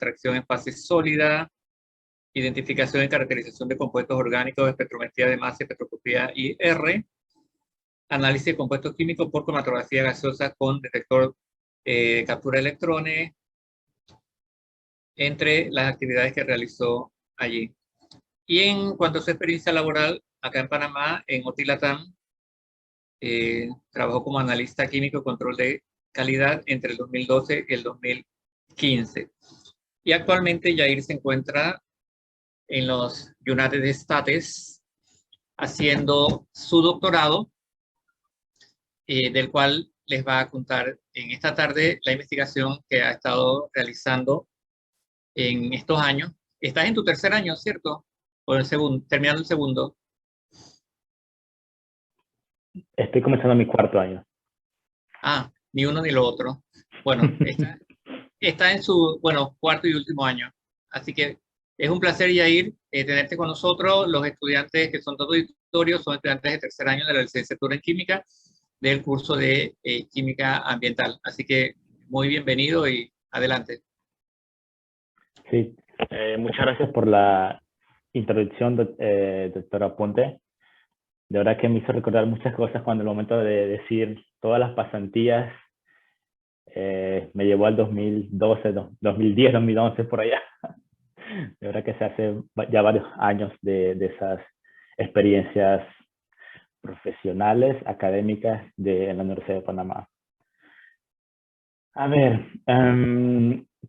extracción en fase sólida, identificación y caracterización de compuestos orgánicos, espectrometría de masa, espectroscopía IR, análisis de compuestos químicos por cromatografía gaseosa con detector de captura de electrones, entre las actividades que realizó allí. Y en cuanto a su experiencia laboral, acá en Panamá, en Otilatam, trabajó como analista químico y control de calidad entre el 2012 y el 2015. Y actualmente Yair se encuentra en los United States haciendo su doctorado, del cual les va a contar en esta tarde la investigación que ha estado realizando en estos años. Estás en tu tercer año, ¿cierto? O el segundo, terminando el segundo. Estoy comenzando mi cuarto año. Ah, ni uno ni lo otro. Bueno, está en su, bueno, cuarto y último año. Así que es un placer, Yair, tenerte con nosotros. Los estudiantes que son todos auditorios son estudiantes de tercer año de la licenciatura en química del curso de química ambiental. Así que muy bienvenido y adelante. Sí, muchas gracias por la introducción, doctora Ponte. De verdad que me hizo recordar muchas cosas cuando el momento de decir todas las pasantías me llevó al 2012, 2010, 2011, por allá. De verdad que se hace ya varios años de esas experiencias profesionales, académicas en la Universidad de Panamá. A ver,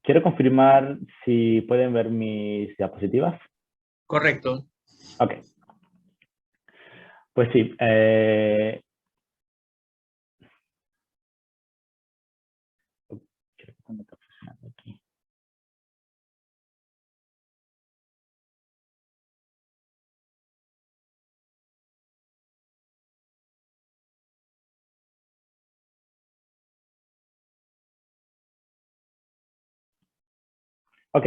quiero confirmar si pueden ver mis diapositivas. Correcto. Ok. Pues sí. Ok,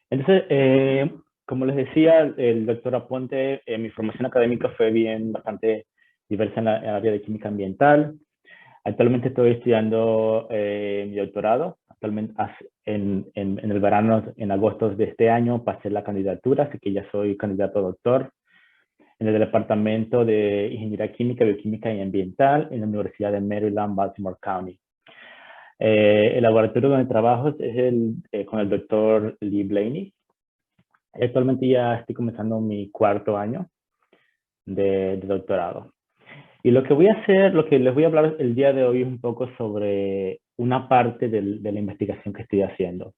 entonces, como les decía, el doctor Aponte, mi formación académica fue bastante diversa en el área de química ambiental. Actualmente estoy estudiando mi doctorado. Actualmente, en el verano, en agosto de este año, pasé la candidatura, así que ya soy candidato a doctor en el Departamento de Ingeniería Química, Bioquímica y Ambiental en la Universidad de Maryland, Baltimore County. El laboratorio donde trabajo es con el doctor Lee Blaney. Actualmente ya estoy comenzando mi cuarto año de doctorado. Y lo que voy a hacer, lo que les voy a hablar el día de hoy es un poco sobre una parte de la investigación que estoy haciendo.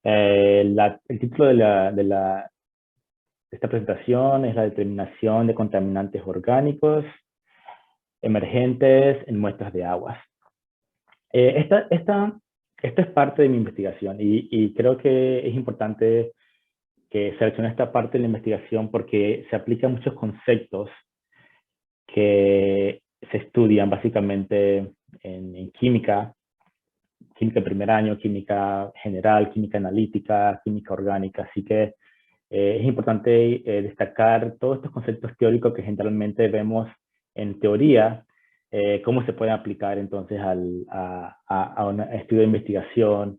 El título de esta presentación es la determinación de contaminantes orgánicos emergentes en muestras de aguas. Esta es parte de mi investigación y creo que es importante que seleccione esta parte de la investigación porque se aplican muchos conceptos que se estudian básicamente en química de primer año, química general, química analítica, química orgánica. Así que es importante destacar todos estos conceptos teóricos que generalmente vemos en teoría, cómo se pueden aplicar entonces a un estudio de investigación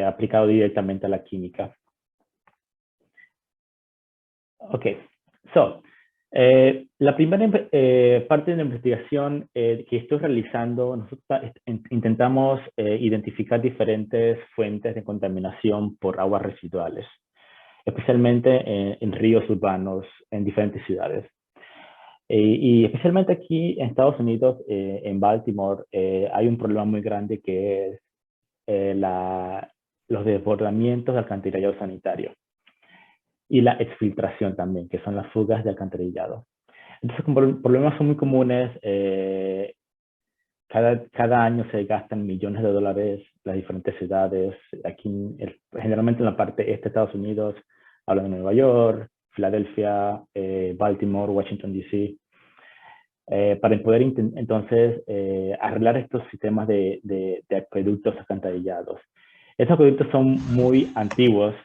aplicado directamente a la química. Ok, la primera parte de la investigación que estoy realizando, nosotros intentamos identificar diferentes fuentes de contaminación por aguas residuales, especialmente en ríos urbanos en diferentes ciudades. Y especialmente aquí en Estados Unidos, en Baltimore, hay un problema muy grande que es los desbordamientos de alcantarillado sanitario y la exfiltración también, que son las fugas de alcantarillado. Entonces, como problemas son muy comunes, cada año se gastan millones de dólares las diferentes ciudades. Aquí, generalmente en la parte este de Estados Unidos, hablan de Nueva York, Filadelfia, Baltimore, Washington, D.C., para poder entonces arreglar estos sistemas de acueductos alcantarillados. Estos acueductos son muy antiguos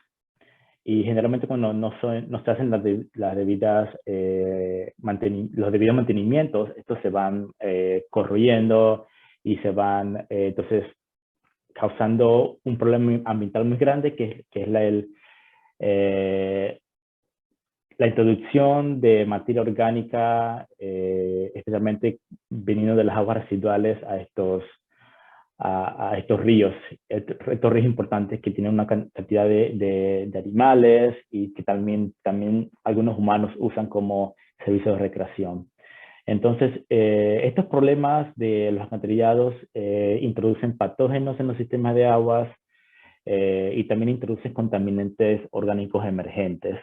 y generalmente cuando no se hacen los debidos mantenimientos, estos se van corroyendo y se van entonces causando un problema ambiental muy grande, que es la introducción de materia orgánica, especialmente viniendo de las aguas residuales a estos ríos. Estos ríos importantes que tienen una cantidad de animales y que también algunos humanos usan como servicio de recreación. Entonces, estos problemas de los alcantarillados introducen patógenos en los sistemas de aguas y también introducen contaminantes orgánicos emergentes.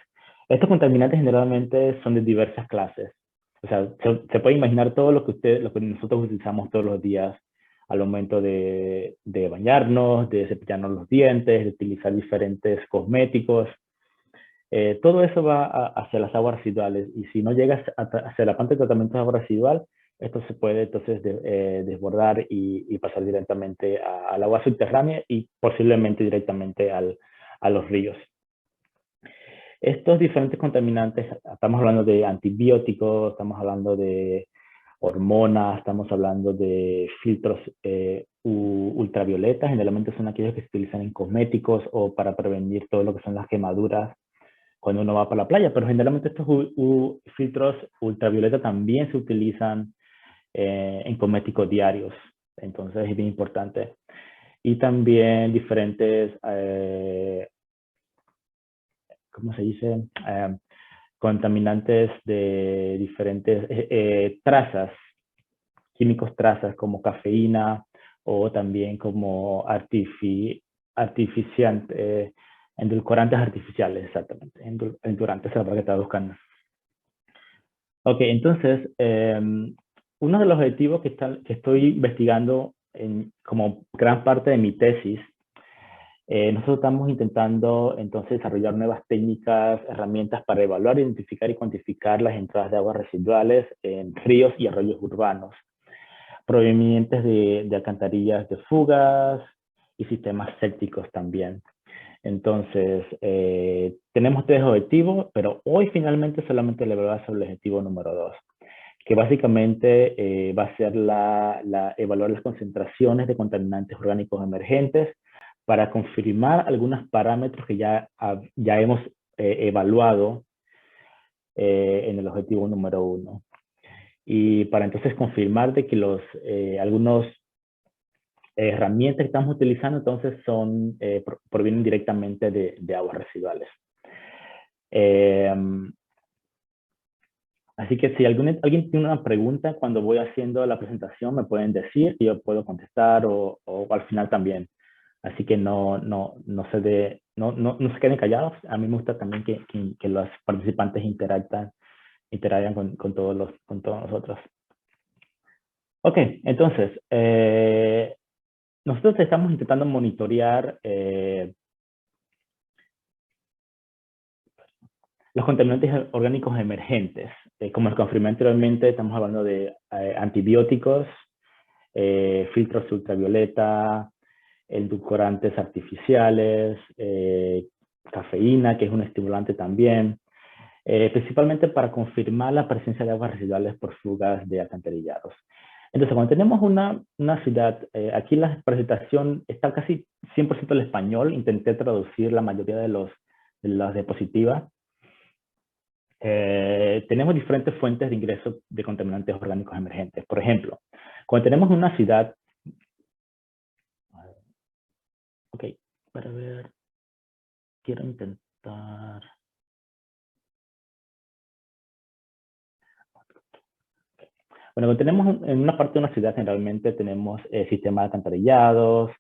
Estos contaminantes generalmente son de diversas clases. O sea, se puede imaginar todo lo que nosotros utilizamos todos los días al momento de bañarnos, de cepillarnos los dientes, de utilizar diferentes cosméticos. Todo eso va hacia las aguas residuales, y si no llega hacia la planta de tratamiento de agua residual, esto se puede entonces desbordar y pasar directamente al agua subterránea y posiblemente directamente a los ríos. Estos diferentes contaminantes, estamos hablando de antibióticos, estamos hablando de hormonas, estamos hablando de filtros ultravioletas, generalmente son aquellos que se utilizan en cosméticos o para prevenir todo lo que son las quemaduras cuando uno va para la playa, pero generalmente estos filtros ultravioleta también se utilizan en cosméticos diarios, entonces es bien importante. Y también diferentes, ¿cómo se dice? Contaminantes de diferentes trazas, químicos trazas como cafeína o también como endulcorantes artificiales, exactamente. Endulcorantes es la palabra que estaba buscando. Ok, entonces, uno de los objetivos que estoy investigando como gran parte de mi tesis, nosotros estamos intentando entonces desarrollar nuevas técnicas, herramientas para evaluar, identificar y cuantificar las entradas de aguas residuales en ríos y arroyos urbanos, provenientes de alcantarillas de fugas y sistemas sépticos también. Entonces, tenemos 3 objetivos, pero hoy finalmente solamente le voy a hacer el objetivo número 2, que básicamente va a ser evaluar las concentraciones de contaminantes orgánicos emergentes para confirmar algunos parámetros que ya hemos evaluado en el objetivo número 1. Y para entonces confirmar de que algunos herramientas que estamos utilizando entonces provienen directamente de aguas residuales. Así que si alguien tiene una pregunta cuando voy haciendo la presentación, me pueden decir y yo puedo contestar o al final también. Así que no se queden callados. A mí me gusta también que los participantes interactúen con todos nosotros. Ok, entonces, nosotros estamos intentando monitorear los contaminantes orgánicos emergentes. Como les confirmé anteriormente, estamos hablando de antibióticos, filtros ultravioleta, endulcorantes artificiales, cafeína, que es un estimulante también, principalmente para confirmar la presencia de aguas residuales por fugas de alcantarillados. Entonces, cuando tenemos una ciudad, aquí la presentación está casi 100% en español, intenté traducir la mayoría de las diapositivas. Tenemos diferentes fuentes de ingreso de contaminantes orgánicos emergentes. Por ejemplo, cuando tenemos una ciudad, ok, para ver, quiero intentar. Bueno, cuando tenemos en una parte de una ciudad, generalmente tenemos sistemas de alcantarillados,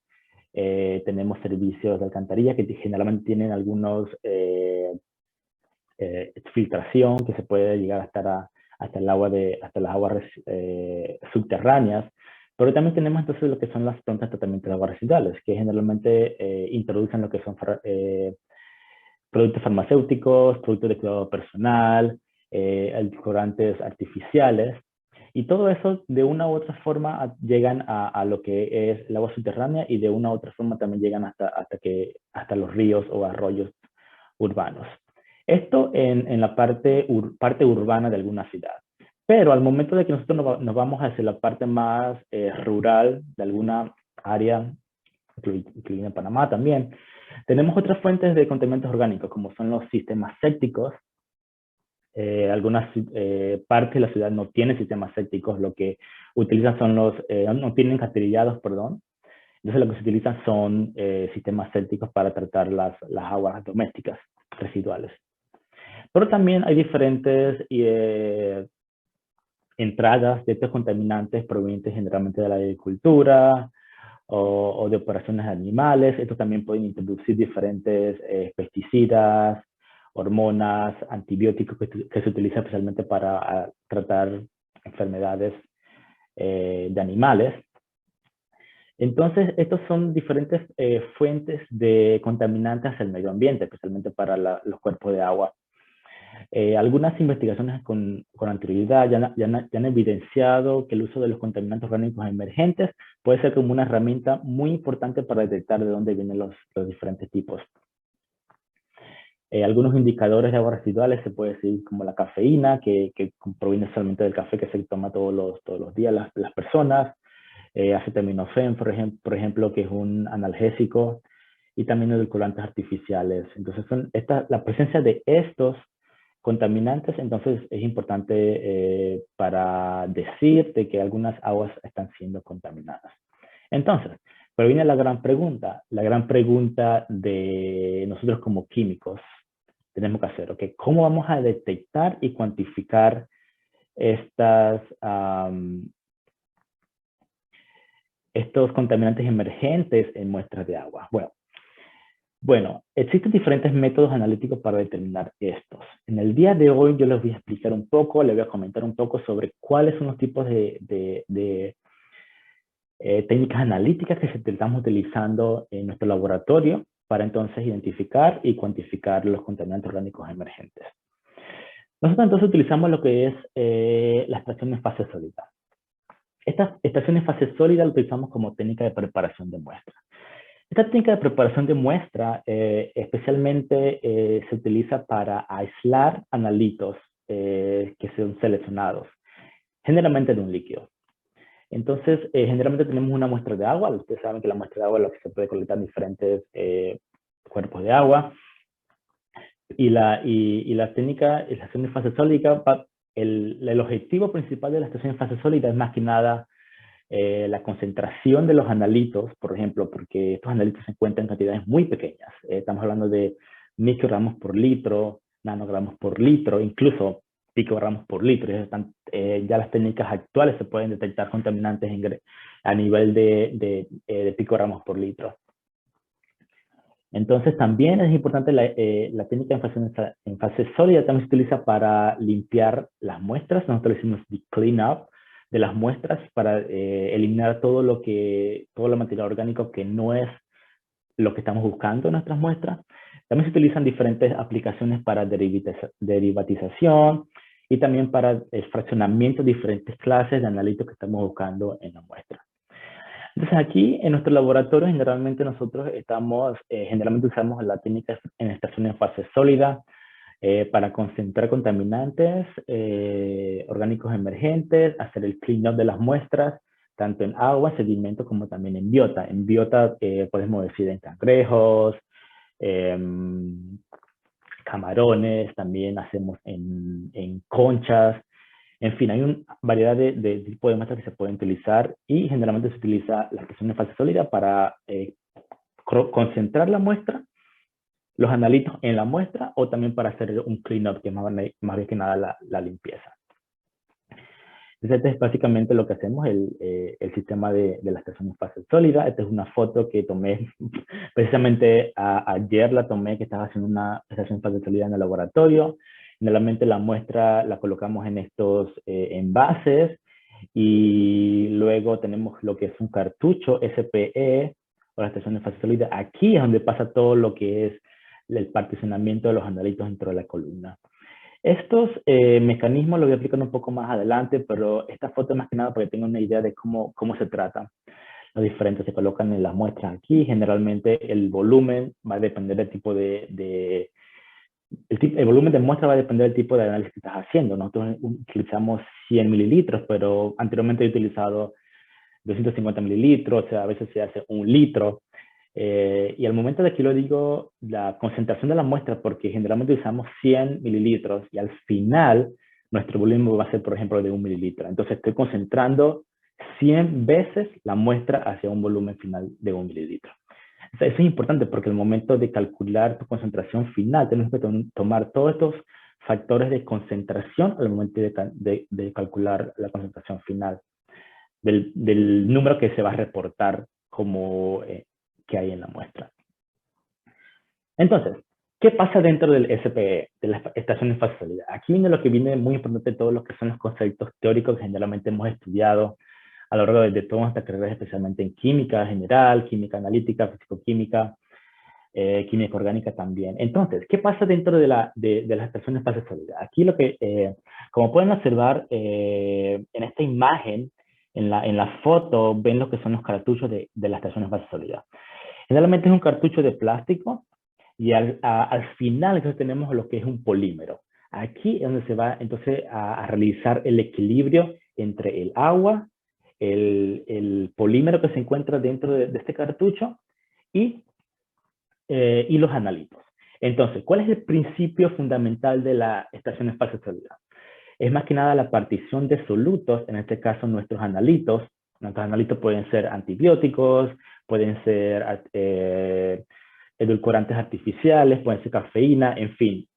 tenemos servicios de alcantarilla que generalmente tienen algunos filtración que se puede llegar hasta las aguas subterráneas, pero también tenemos entonces lo que son las plantas de tratamiento de aguas residuales, que generalmente introducen lo que son productos farmacéuticos, productos de cuidado personal, edulcorantes artificiales, y todo eso de una u otra forma llegan a lo que es el agua subterránea, y de una u otra forma también llegan hasta los ríos o arroyos urbanos. Esto en la parte urbana de alguna ciudad. Pero al momento de que nosotros nos vamos hacia la parte más rural de alguna área incluida en Panamá también. Tenemos otras fuentes de contaminantes orgánicos, como son los sistemas sépticos. Algunas partes de la ciudad no tienen sistemas sépticos, lo que utilizan son no tienen alcantarillados, perdón. Entonces lo que se utilizan son sistemas sépticos para tratar las aguas domésticas residuales. Pero también hay diferentes entradas de estos contaminantes provenientes generalmente de la agricultura o de operaciones de animales. Estos también pueden introducir diferentes pesticidas, hormonas, antibióticos que se utilizan especialmente para tratar enfermedades de animales. Entonces, estos son diferentes fuentes de contaminantes hacia el medio ambiente, especialmente para los cuerpos de agua. Algunas investigaciones con anterioridad ya han evidenciado que el uso de los contaminantes orgánicos emergentes puede ser como una herramienta muy importante para detectar de dónde vienen los diferentes tipos. Algunos indicadores de aguas residuales se puede decir como la cafeína, que proviene solamente del café que se toma todos los días las personas. Acetaminofén, por ejemplo, que es un analgésico, y también edulcorantes artificiales. Entonces, la presencia de estos contaminantes, entonces, es importante para decir de que algunas aguas están siendo contaminadas. Entonces, pero viene la gran pregunta de nosotros como químicos. Tenemos que hacer, ¿ok? ¿Cómo vamos a detectar y cuantificar estos contaminantes emergentes en muestras de agua? Bueno, existen diferentes métodos analíticos para determinar estos. En el día de hoy yo les voy a explicar un poco, les voy a comentar un poco sobre cuáles son los tipos de técnicas analíticas que estamos utilizando en nuestro laboratorio para entonces identificar y cuantificar los contaminantes orgánicos emergentes. Nosotros entonces utilizamos lo que es la extracción en fase sólida. Esta extracción en fase sólida la utilizamos como técnica de preparación de muestra. Esta técnica de preparación de muestra especialmente se utiliza para aislar analitos que son seleccionados, generalmente de un líquido. Entonces, generalmente tenemos una muestra de agua. Ustedes saben que la muestra de agua es lo que se puede colectar en diferentes cuerpos de agua. Y la técnica, la extracción en fase sólida, el objetivo principal de la extracción en fase sólida es más que nada la concentración de los analitos, por ejemplo, porque estos analitos se encuentran en cantidades muy pequeñas. Estamos hablando de microgramos por litro, nanogramos por litro, incluso picogramos por litro. Ya las técnicas actuales se pueden detectar contaminantes a nivel de picogramos por litro. Entonces, también es importante la técnica en fase sólida también se utiliza para limpiar las muestras. Nosotros decimos clean up de las muestras para eliminar todo el material orgánico que no es lo que estamos buscando en nuestras muestras. También se utilizan diferentes aplicaciones para derivatización y también para el fraccionamiento de diferentes clases de analitos que estamos buscando en la muestra. Entonces aquí en nuestro laboratorio generalmente nosotros generalmente usamos la técnica en extracción en fase sólida para concentrar contaminantes orgánicos emergentes, hacer el clean up de las muestras, tanto en agua, sedimento, como también en biota. En biota podemos decir en cangrejos, camarones, también hacemos en conchas. En fin, hay una variedad de tipos de muestras que se pueden utilizar y generalmente se utiliza la extracción en fase sólida para concentrar la muestra, los analitos en la muestra, o también para hacer un clean-up, que es más bien que nada la limpieza. Entonces, este es básicamente lo que hacemos, el sistema de la extracción en fase sólida. Esta es una foto que tomé precisamente ayer, la tomé, que estaba haciendo una extracción en fase sólida en el laboratorio. Generalmente la muestra la colocamos en estos envases y luego tenemos lo que es un cartucho SPE o la extracción en fase sólida. Aquí es donde pasa todo lo que es el particionamiento de los analitos dentro de la columna. Estos mecanismos los voy a explicar un poco más adelante, pero esta foto es más que nada para que tengan una idea de cómo se trata. Los diferentes se colocan en las muestras aquí. Generalmente el volumen va a depender del tipo el volumen de muestra va a depender del tipo de análisis que estás haciendo. Nosotros utilizamos 100 mililitros, pero anteriormente he utilizado 250 mililitros, o sea, a veces se hace 1 litro. Y al momento de que lo digo, la concentración de la muestra, porque generalmente usamos 100 mililitros y al final nuestro volumen va a ser, por ejemplo, de 1 mililitro. Entonces estoy concentrando 100 veces la muestra hacia un volumen final de 1 mililitro. O sea, eso es importante porque al momento de calcular tu concentración final, tenemos que tomar todos estos factores de concentración al momento de calcular la concentración final del número que se va a reportar como que hay en la muestra. Entonces, ¿qué pasa dentro del SPE, de las estaciones de fase sólida? Aquí viene lo que viene muy importante, todos los que son los conceptos teóricos que generalmente hemos estudiado a lo largo de toda nuestra carrera, especialmente en química general, química analítica, físico-química, química orgánica también. Entonces, ¿qué pasa dentro de las estaciones de fase sólida? Aquí lo que, como pueden observar en esta imagen, en la foto, ven lo que son los cartuchos de las estaciones de fase sólida. Generalmente es un cartucho de plástico y al final entonces tenemos lo que es un polímero. Aquí es donde se va entonces a realizar el equilibrio entre el agua, el polímero que se encuentra dentro de este cartucho y los analitos. Entonces, ¿cuál es el principio fundamental de la estación de fase sólida? Es más que nada la partición de solutos, en este caso nuestros analitos. Nuestros analitos pueden ser antibióticos, pueden ser edulcorantes artificiales, pueden ser cafeína, en fin.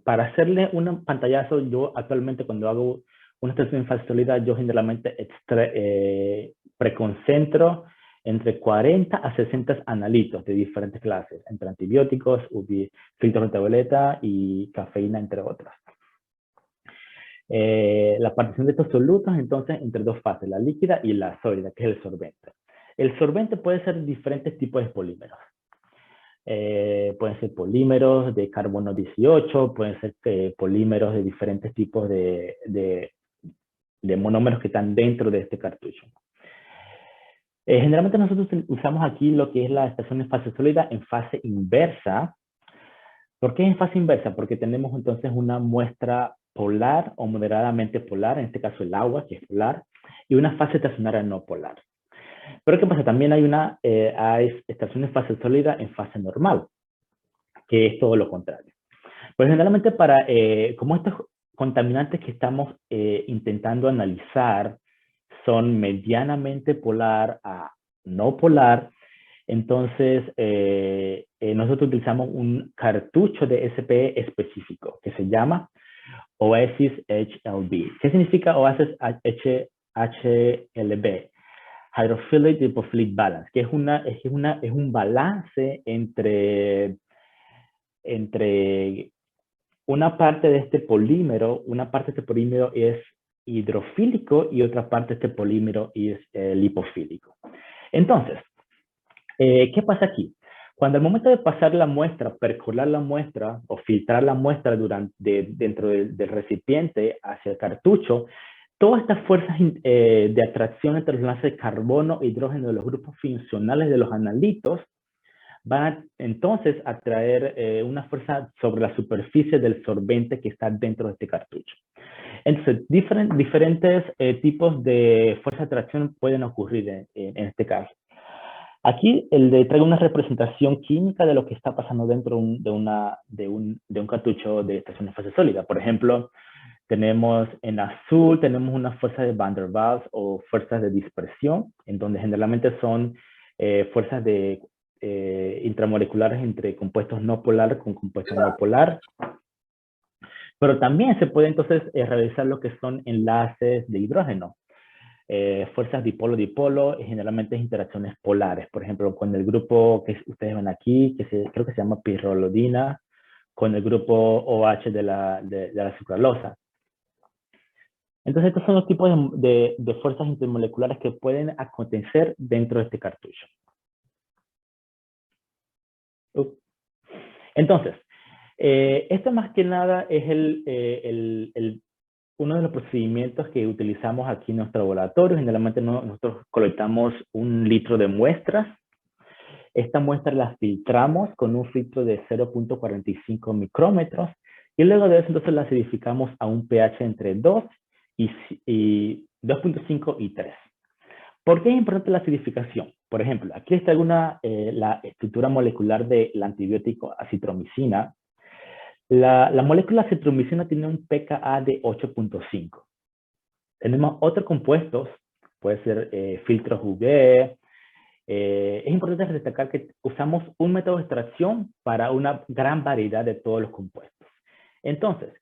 Para hacerle un pantallazo, yo actualmente cuando hago una estación de fase sólida, yo generalmente preconcentro entre 40 a 60 analitos de diferentes clases, entre antibióticos, filtros ultravioleta y cafeína, entre otros. La partición de estos solutos, entonces, entre dos fases, la líquida y la sólida, que es el sorbente. El sorbente puede ser diferentes tipos de polímeros. Pueden ser polímeros de carbono 18, pueden ser polímeros de diferentes tipos de monómeros que están dentro de este cartucho. Generalmente nosotros usamos aquí lo que es la estación de fase sólida en fase inversa. ¿Por qué en fase inversa? Porque tenemos entonces una muestra polar o moderadamente polar, en este caso el agua, que es polar, y una fase estacionaria no polar. Pero ¿qué pasa? También hay estaciones de fase sólida en fase normal, que es todo lo contrario. Pues generalmente como estos contaminantes que estamos intentando analizar son medianamente polar a no polar, entonces nosotros utilizamos un cartucho de SPE específico que se llama Oasis HLB. ¿Qué significa Oasis HLB? Hydrophilic Lipophilic Balance, que es un balance entre una parte de este polímero, es hidrofílico y otra parte de este polímero es lipofílico. Entonces, ¿qué pasa aquí? Cuando al momento de pasar la muestra, percolar la muestra o filtrar la muestra dentro del recipiente hacia el cartucho, todas estas fuerzas de atracción entre los enlaces de carbono e hidrógeno de los grupos funcionales de los analitos van entonces a traer una fuerza sobre la superficie del sorbente que está dentro de este cartucho. Entonces, diferentes tipos de fuerza de atracción pueden ocurrir en este caso. Aquí traigo una representación química de lo que está pasando dentro de un cartucho de estación de fase sólida. Por ejemplo, tenemos en azul, tenemos una fuerza de Van der Waals o fuerzas de dispersión, en donde generalmente son fuerzas intramoleculares entre compuestos no polares con compuestos no polares. Pero también se puede entonces realizar lo que son enlaces de hidrógeno. Fuerzas dipolo-dipolo, generalmente interacciones polares. Por ejemplo, con el grupo que ustedes ven aquí, creo que se llama pirrolidina, con el grupo OH de la sucralosa. Entonces, estos son los tipos de fuerzas intermoleculares que pueden acontecer dentro de este cartucho. Entonces, esto más que nada es uno de los procedimientos que utilizamos aquí en nuestro laboratorio. Generalmente nosotros colectamos 1 litro de muestras. Esta muestra la filtramos con un filtro de 0.45 micrómetros y luego de eso entonces la acidificamos a un pH entre 2 y 2.5 y 3. ¿Por qué es importante la acidificación? Por ejemplo, aquí está la estructura molecular del antibiótico acitromicina. La molécula acitromicina tiene un pKa de 8.5. Tenemos otros compuestos, puede ser filtros UV. Es importante destacar que usamos un método de extracción para una gran variedad de todos los compuestos. Entonces,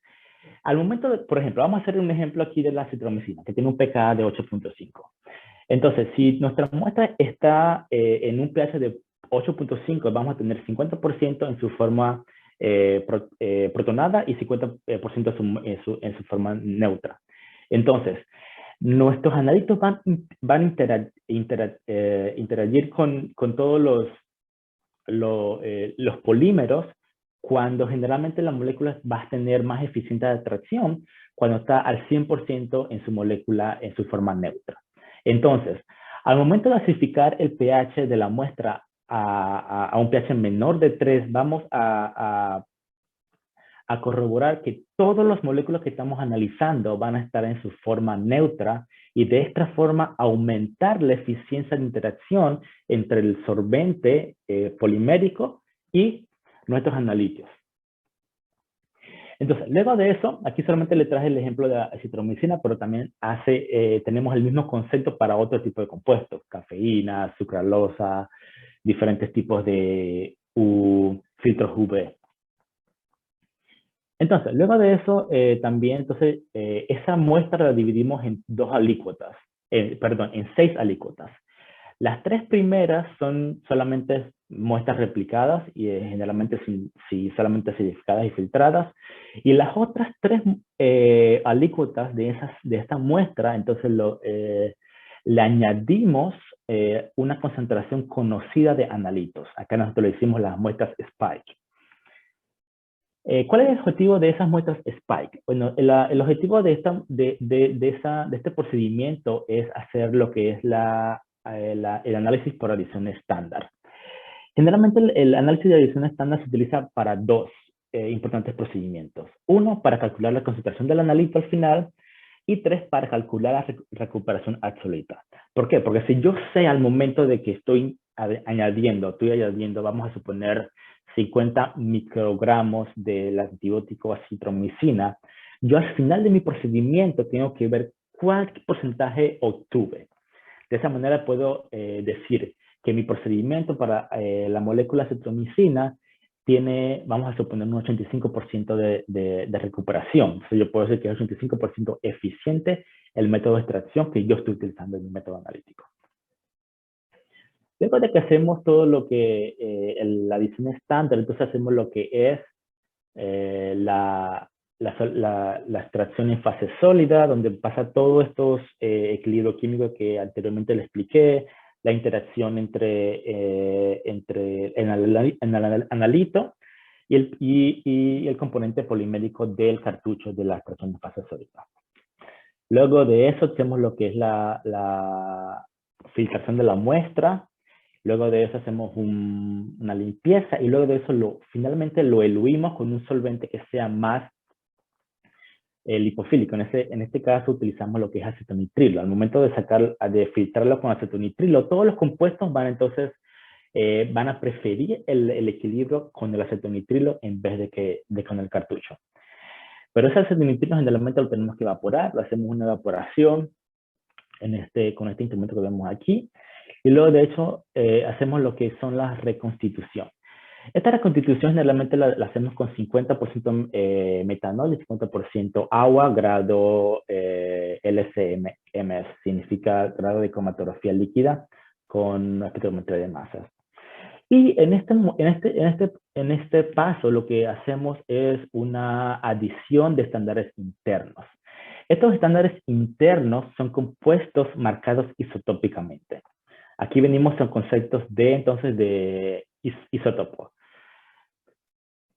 al momento de, por ejemplo, vamos a hacer un ejemplo aquí de la acitromicina, que tiene un pKa de 8.5. Entonces, si nuestra muestra está en un pH de 8.5, vamos a tener 50% en su forma protonada y 50% en su forma neutra. Entonces, nuestros analíticos van a interagir con todos los polímeros cuando generalmente la molécula va a tener más eficiencia de atracción cuando está al 100% en su molécula en su forma neutra. Entonces, al momento de acidificar el pH de la muestra a un pH menor de 3, vamos a corroborar que todas las moléculas que estamos analizando van a estar en su forma neutra y de esta forma aumentar la eficiencia de interacción entre el sorbente polimérico y nuestros analíticos. Entonces, luego de eso, aquí solamente le traje el ejemplo de la acitromicina, pero también tenemos el mismo concepto para otro tipo de compuestos, cafeína, sucralosa, diferentes tipos de filtros UV. Entonces, luego de eso, también, esa muestra la dividimos en en 6 alícuotas. Las 3 primeras son solamente muestras replicadas y generalmente solamente acidificadas y filtradas. Y las otras 3 alícuotas de esta muestra, entonces le añadimos una concentración conocida de analitos. Acá nosotros le decimos las muestras Spike. ¿Cuál es el objetivo de esas muestras Spike? Bueno, el objetivo de este procedimiento es hacer lo que es el análisis por adición estándar. Generalmente el análisis de adición estándar se utiliza para 2 importantes procedimientos. 1, para calcular la concentración del analito al final, y 3, para calcular la recuperación absoluta. ¿Por qué? Porque si yo sé al momento de que estoy añadiendo, vamos a suponer 50 microgramos del antibiótico acitromicina, yo al final de mi procedimiento tengo que ver cuál porcentaje obtuve. De esa manera puedo decir que mi procedimiento para la molécula acitromicina tiene, vamos a suponer, un 85% de recuperación. Entonces yo puedo decir que es 85% eficiente el método de extracción que yo estoy utilizando en mi método analítico. Luego de que hacemos todo lo que la adición estándar, entonces hacemos lo que es la extracción en fase sólida, donde pasa todos estos equilibrios químicos que anteriormente le expliqué, la interacción entre el analito y el componente polimérico del cartucho de la extracción en fase sólida. Luego de eso hacemos lo que es la filtración de la muestra. Luego de eso hacemos una limpieza y luego de eso finalmente lo eluimos con un solvente que sea más lipofílico. En este caso utilizamos lo que es acetonitrilo. Al momento de filtrarlo con acetonitrilo, todos los compuestos van a preferir el equilibrio con el acetonitrilo en vez de con el cartucho. Pero ese acetonitrilo generalmente lo tenemos que evaporar, lo hacemos una evaporación con este instrumento que vemos aquí. Y luego, de hecho, hacemos lo que son las reconstitución. Esta reconstitución generalmente la hacemos con 50% metanol y 50% agua, grado LCMS, significa grado de cromatografía líquida con espectrometría de masas. Y en este paso lo que hacemos es una adición de estándares internos. Estos estándares internos son compuestos marcados isotópicamente. Aquí venimos con conceptos de isótopo,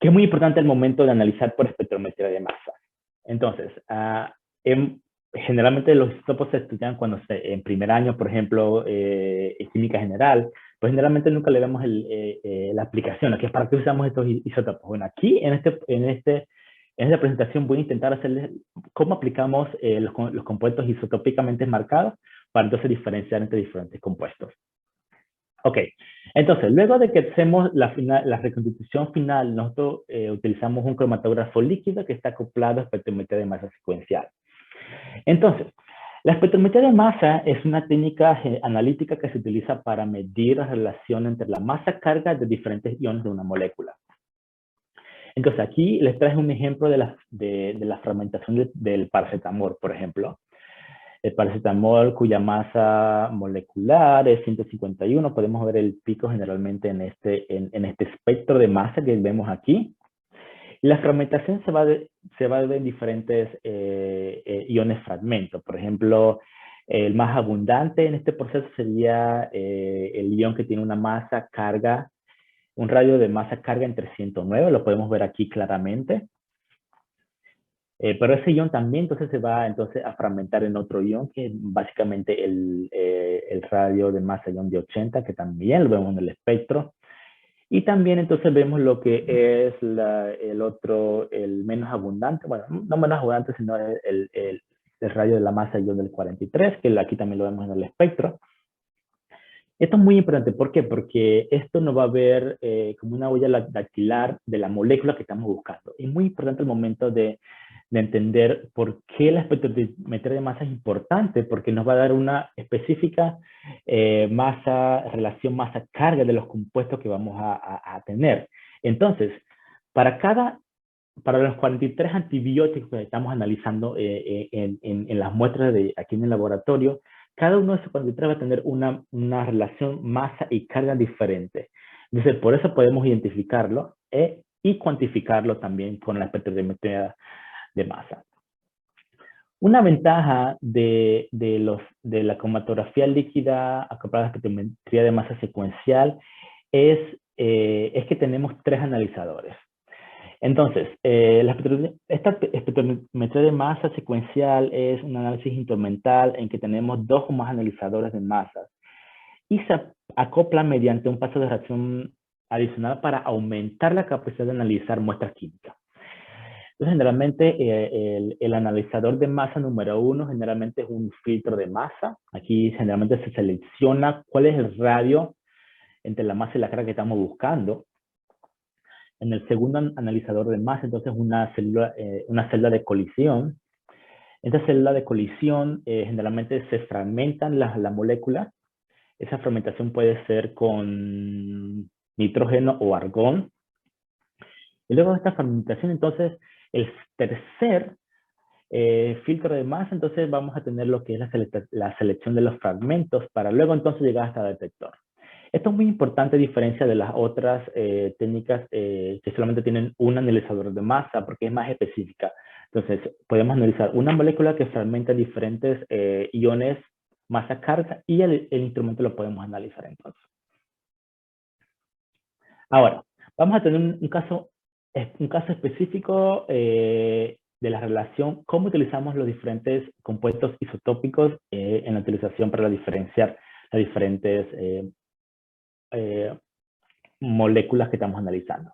que es muy importante al momento de analizar por espectrometría de masa. Entonces, generalmente los isótopos se estudian en primer año, por ejemplo, en química general, pues generalmente nunca le vemos la aplicación, que es para qué usamos estos isótopos. Bueno, aquí en esta presentación voy a intentar hacerles cómo aplicamos los compuestos isotópicamente marcados para entonces diferenciar entre diferentes compuestos. Ok, entonces, luego de que hacemos la reconstitución final, nosotros utilizamos un cromatógrafo líquido que está acoplado a espectrometría de masa secuencial. Entonces, la espectrometría de masa es una técnica analítica que se utiliza para medir la relación entre la masa-carga de diferentes iones de una molécula. Entonces, aquí les traje un ejemplo de la fragmentación del paracetamol, por ejemplo. El paracetamol, cuya masa molecular es 151, podemos ver el pico generalmente en este espectro de masa que vemos aquí. La fragmentación se va a ver en diferentes iones fragmentos. Por ejemplo, el más abundante en este proceso sería el ion que tiene una masa carga, un radio de masa carga en 309, lo podemos ver aquí claramente. Pero ese ion también entonces se va entonces a fragmentar en otro ion, que es básicamente el radio de masa ion de 80, que también lo vemos en el espectro. Y también entonces vemos lo que es el menos abundante, bueno, no menos abundante, sino el radio de la masa ion del 43, que aquí también lo vemos en el espectro. Esto es muy importante, ¿por qué? Porque esto nos va a ver como una huella dactilar de la molécula que estamos buscando. Es muy importante el momento de entender por qué la espectrometría de masa es importante, porque nos va a dar una específica relación masa-carga de los compuestos que vamos a tener. Entonces, para los 43 antibióticos que estamos analizando en las muestras aquí en el laboratorio, cada uno de esos 43 va a tener una relación masa y carga diferente. Entonces, por eso podemos identificarlo y cuantificarlo también con la espectrometría de masa. Una ventaja de la cromatografía líquida acoplada a la espectrometría de masa secuencial es que tenemos 3 analizadores. Entonces, esta espectrometría de masa secuencial es un análisis instrumental en que tenemos 2 o más analizadores de masas y se acopla mediante un paso de reacción adicional para aumentar la capacidad de analizar muestras químicas. Entonces, generalmente, el analizador de masa número 1 generalmente es un filtro de masa. Aquí generalmente se selecciona cuál es el radio entre la masa y la carga que estamos buscando. En el segundo analizador de masa, entonces, una célula de colisión. En esta célula de colisión, generalmente se fragmentan la molécula. Esa fragmentación puede ser con nitrógeno o argón. Y luego de esta fragmentación, entonces, el tercer filtro de masa, entonces vamos a tener lo que es la selección de los fragmentos para luego entonces llegar hasta el detector. Esto es muy importante a diferencia de las otras técnicas que solamente tienen un analizador de masa porque es más específica. Entonces, podemos analizar una molécula que fragmenta diferentes iones masa carga y el instrumento lo podemos analizar entonces. Ahora, vamos a tener un caso específico de la relación, cómo utilizamos los diferentes compuestos isotópicos en la utilización para diferenciar las diferentes moléculas que estamos analizando.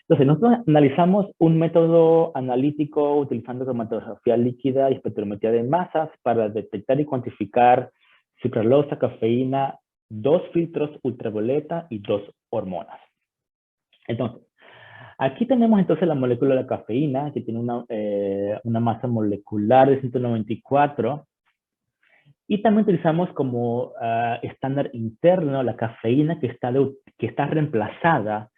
Entonces, nosotros analizamos un método analítico utilizando cromatografía líquida y espectrometría de masas para detectar y cuantificar sucralosa, cafeína, 2 filtros ultravioleta y 2 hormonas. Entonces, aquí tenemos entonces la molécula de la cafeína, que tiene una masa molecular de 194. Y también utilizamos como estándar interno la cafeína que está reemplazada.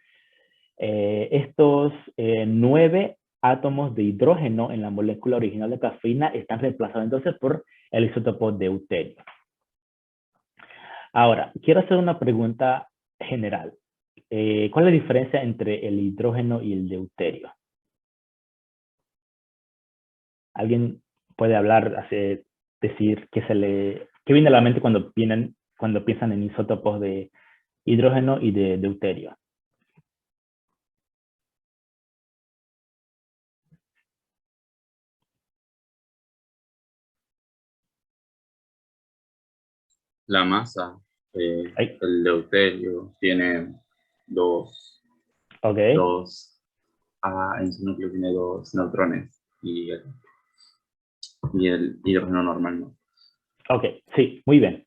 Estos 9 átomos de hidrógeno en la molécula original de cafeína están reemplazados entonces por el isótopo deuterio. Ahora, quiero hacer una pregunta general. ¿Cuál es la diferencia entre el hidrógeno y el deuterio? ¿Alguien puede hablar, decir qué viene a la mente cuando piensan en isótopos de hidrógeno y de deuterio? La masa, el deuterio tiene dos en su núcleo tiene 2 neutrones y el hidrógeno normal no. Ok, sí, muy bien.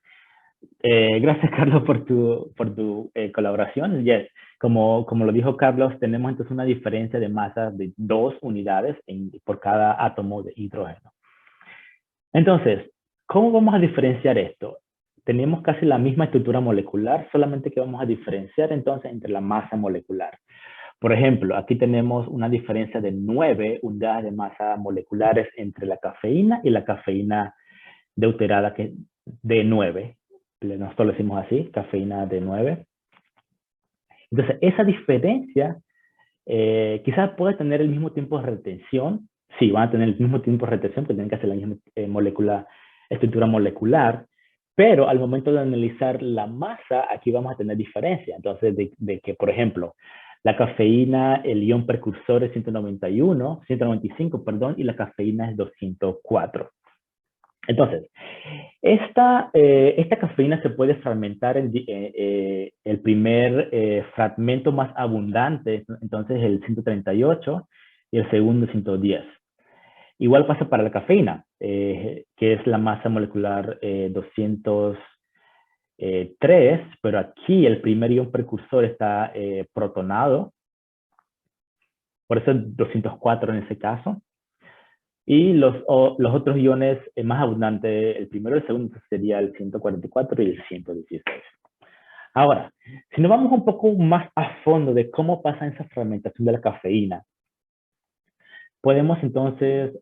Gracias, Carlos, por tu colaboración. Yes. Como lo dijo Carlos, tenemos entonces una diferencia de masa de 2 unidades por cada átomo de hidrógeno. Entonces, ¿cómo vamos a diferenciar esto? Tenemos casi la misma estructura molecular, solamente que vamos a diferenciar entonces entre la masa molecular. Por ejemplo, aquí tenemos una diferencia de 9 unidades de masa moleculares entre la cafeína y la cafeína deuterada, que de 9. Nosotros lo decimos así, cafeína de 9. Entonces, esa diferencia quizás puede tener el mismo tiempo de retención. Sí, van a tener el mismo tiempo de retención, porque tienen que hacer la misma estructura molecular, pero al momento de analizar la masa, aquí vamos a tener diferencia. Entonces, de que, por ejemplo, la cafeína, el ion precursor es 195, perdón, y la cafeína es 204. Entonces, esta cafeína se puede fragmentar en el primer fragmento más abundante, entonces el 138, y el segundo 110. Igual pasa para la cafeína, que es la masa molecular 203, pero aquí el primer ion precursor está protonado, por eso es 204 en ese caso. Y los otros iones más abundantes, el primero y el segundo sería el 144 y el 116. Ahora, si nos vamos un poco más a fondo de cómo pasa esa fragmentación de la cafeína, podemos entonces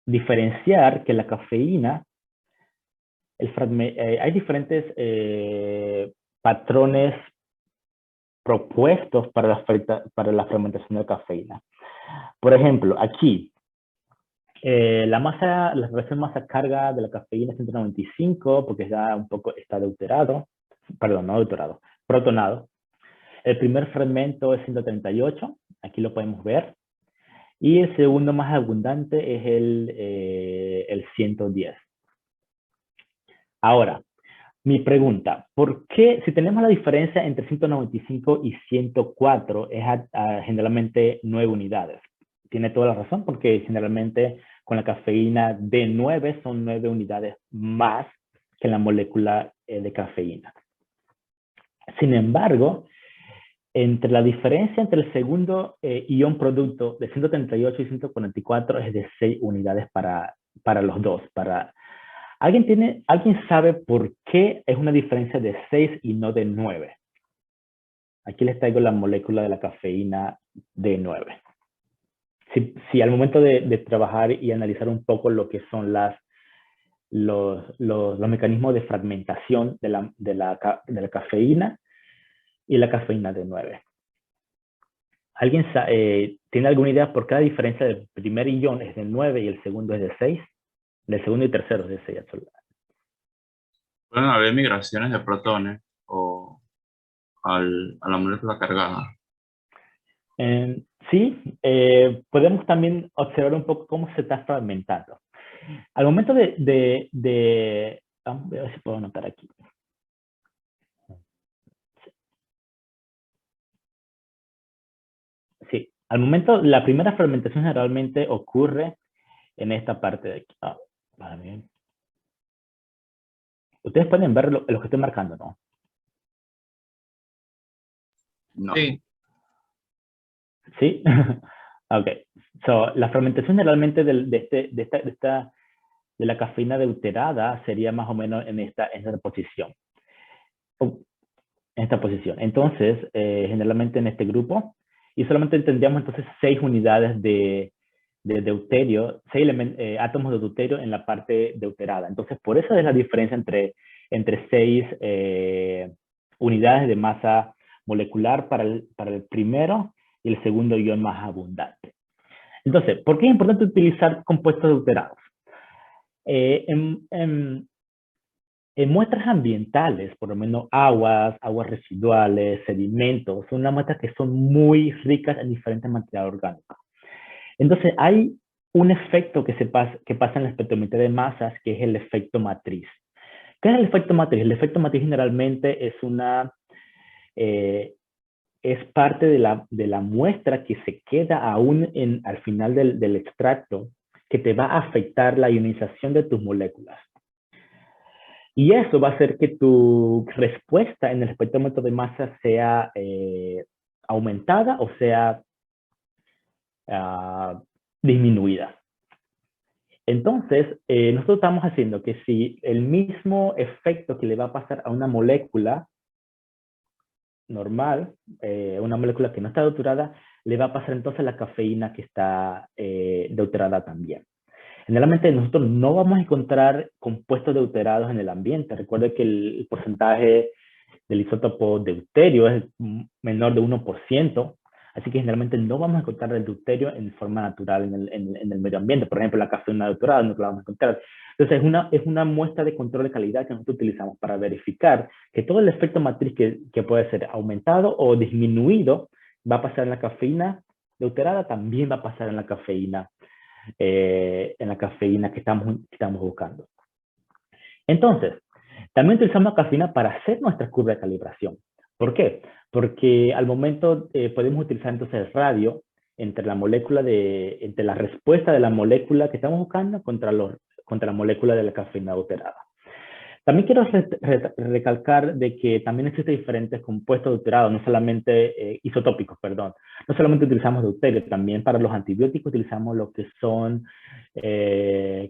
diferenciar que la cafeína, hay diferentes patrones propuestos para la fragmentación de la cafeína. Por ejemplo, aquí, la relación masa-carga de la cafeína es 195 porque está deuterado, perdón, no deuterado, protonado. El primer fragmento es 138, aquí lo podemos ver. Y el segundo más abundante es el 110. Ahora, mi pregunta, ¿por qué si tenemos la diferencia entre 195 y 104 es generalmente 9 unidades? Tiene toda la razón, porque generalmente con la cafeína D9 son 9 unidades más que la molécula de cafeína. Sin embargo, entre la diferencia entre el segundo ion producto de 138 y 144 es de 6 unidades para los dos. ¿Alguien sabe por qué es una diferencia de 6 y no de 9? Aquí les traigo la molécula de la cafeína D9. Si al momento de trabajar y analizar un poco lo que son los mecanismos de fragmentación de la cafeína y la cafeína D9. ¿Alguien tiene alguna idea por qué la diferencia del primer ion es de 9 y el segundo es de 6? Del segundo y tercero es de 6. Pueden haber migraciones de protones a la molécula cargada. Sí, podemos también observar un poco cómo se está fragmentando. Al momento vamos a ver si puedo anotar aquí. Sí, al momento, la primera fragmentación generalmente ocurre en esta parte de aquí. Vale, bien. Ustedes pueden ver lo que estoy marcando, ¿no? No. Sí. ¿Sí? Ok. La fragmentación generalmente de la cafeína deuterada sería más o menos en esta posición. En esta posición. Entonces, generalmente en este grupo, y solamente tendríamos entonces 6 unidades de deuterio, 6 átomos de deuterio en la parte deuterada. Entonces, por eso es la diferencia entre 6 unidades de masa molecular para el primero y el segundo ion más abundante. Entonces, ¿por qué es importante utilizar compuestos deuterados? En muestras ambientales, por lo menos aguas residuales, sedimentos, son unas muestras que son muy ricas en diferentes materiales orgánicos. Entonces, hay un efecto que pasa en la espectrometría de masas, que es el efecto matriz. ¿Qué es el efecto matriz? El efecto matriz generalmente es parte de la muestra que se queda aún al final del extracto, que te va a afectar la ionización de tus moléculas. Y eso va a hacer que tu respuesta en el espectrómetro de masa sea aumentada o sea disminuida. Entonces, nosotros estamos haciendo que si el mismo efecto que le va a pasar a una molécula normal, una molécula que no está deuterada, le va a pasar entonces a la cafeína que está deuterada también. Generalmente nosotros no vamos a encontrar compuestos deuterados en el ambiente. Recuerde que el porcentaje del isótopo deuterio es menor de 1%, así que generalmente no vamos a encontrar el deuterio en forma natural en el medio ambiente. Por ejemplo, la cafeína deuterada no la vamos a encontrar. Entonces, es una muestra de control de calidad que nosotros utilizamos para verificar que todo el efecto matriz que puede ser aumentado o disminuido va a pasar en la cafeína deuterada, también va a pasar en la cafeína que estamos buscando. Entonces, también utilizamos la cafeína para hacer nuestra curva de calibración. ¿Por qué? Porque al momento podemos utilizar entonces el radio entre entre la respuesta de la molécula que estamos buscando contra la molécula de la cafeína deuterada. También quiero recalcar de que también existen diferentes compuestos deuterados, no solamente isotópicos, perdón. No solamente utilizamos deuterio, también para los antibióticos utilizamos lo que son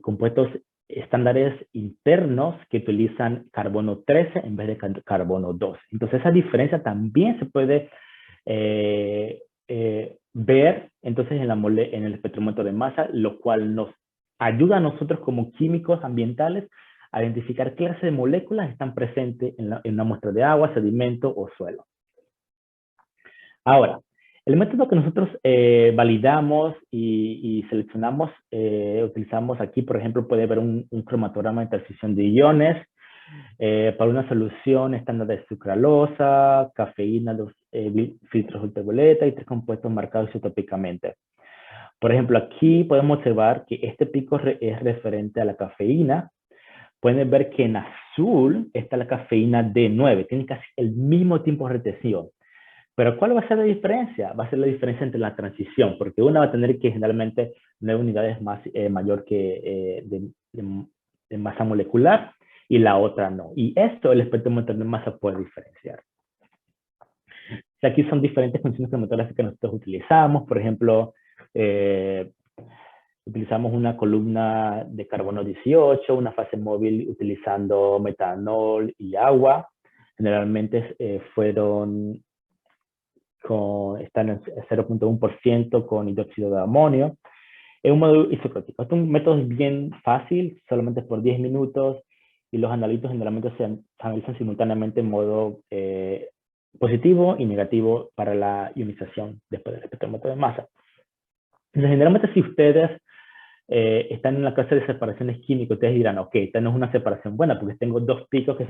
compuestos estándares internos que utilizan carbono 13 en vez de carbono 2. Entonces esa diferencia también se puede ver entonces en el espectrómetro de masa, lo cual nos ayuda a nosotros como químicos ambientales a identificar qué clase de moléculas están presentes en una muestra de agua, sedimento o suelo. Ahora, el método que nosotros validamos y seleccionamos, utilizamos aquí, por ejemplo, puede haber un cromatograma de transición de iones para una solución estándar de sucralosa, cafeína, 2 filtros ultravioleta y 3 compuestos marcados isotópicamente. Por ejemplo, aquí podemos observar que este pico es referente a la cafeína. Pueden ver que en azul está la cafeína D9, tiene casi el mismo tiempo de retención. Pero ¿cuál va a ser la diferencia? Va a ser la diferencia entre la transición, porque una va a tener que generalmente 9 unidades mayor que de masa molecular y la otra no. Y esto el espectrómetro de masa puede diferenciar. Aquí son diferentes funciones cromatográficas que nosotros utilizamos. Por ejemplo, utilizamos una columna de carbono 18, una fase móvil utilizando metanol y agua. Generalmente están en 0.1% con hidróxido de amonio. Es un modo isocrótico. Este es un método bien fácil, solamente por 10 minutos, y los analitos generalmente se analizan simultáneamente en modo positivo y negativo para la ionización después del espectrómetro de masa. Entonces, generalmente si ustedes están en la clase de separaciones químicas, ustedes dirán, ok, esta no es una separación buena porque tengo 2 picos que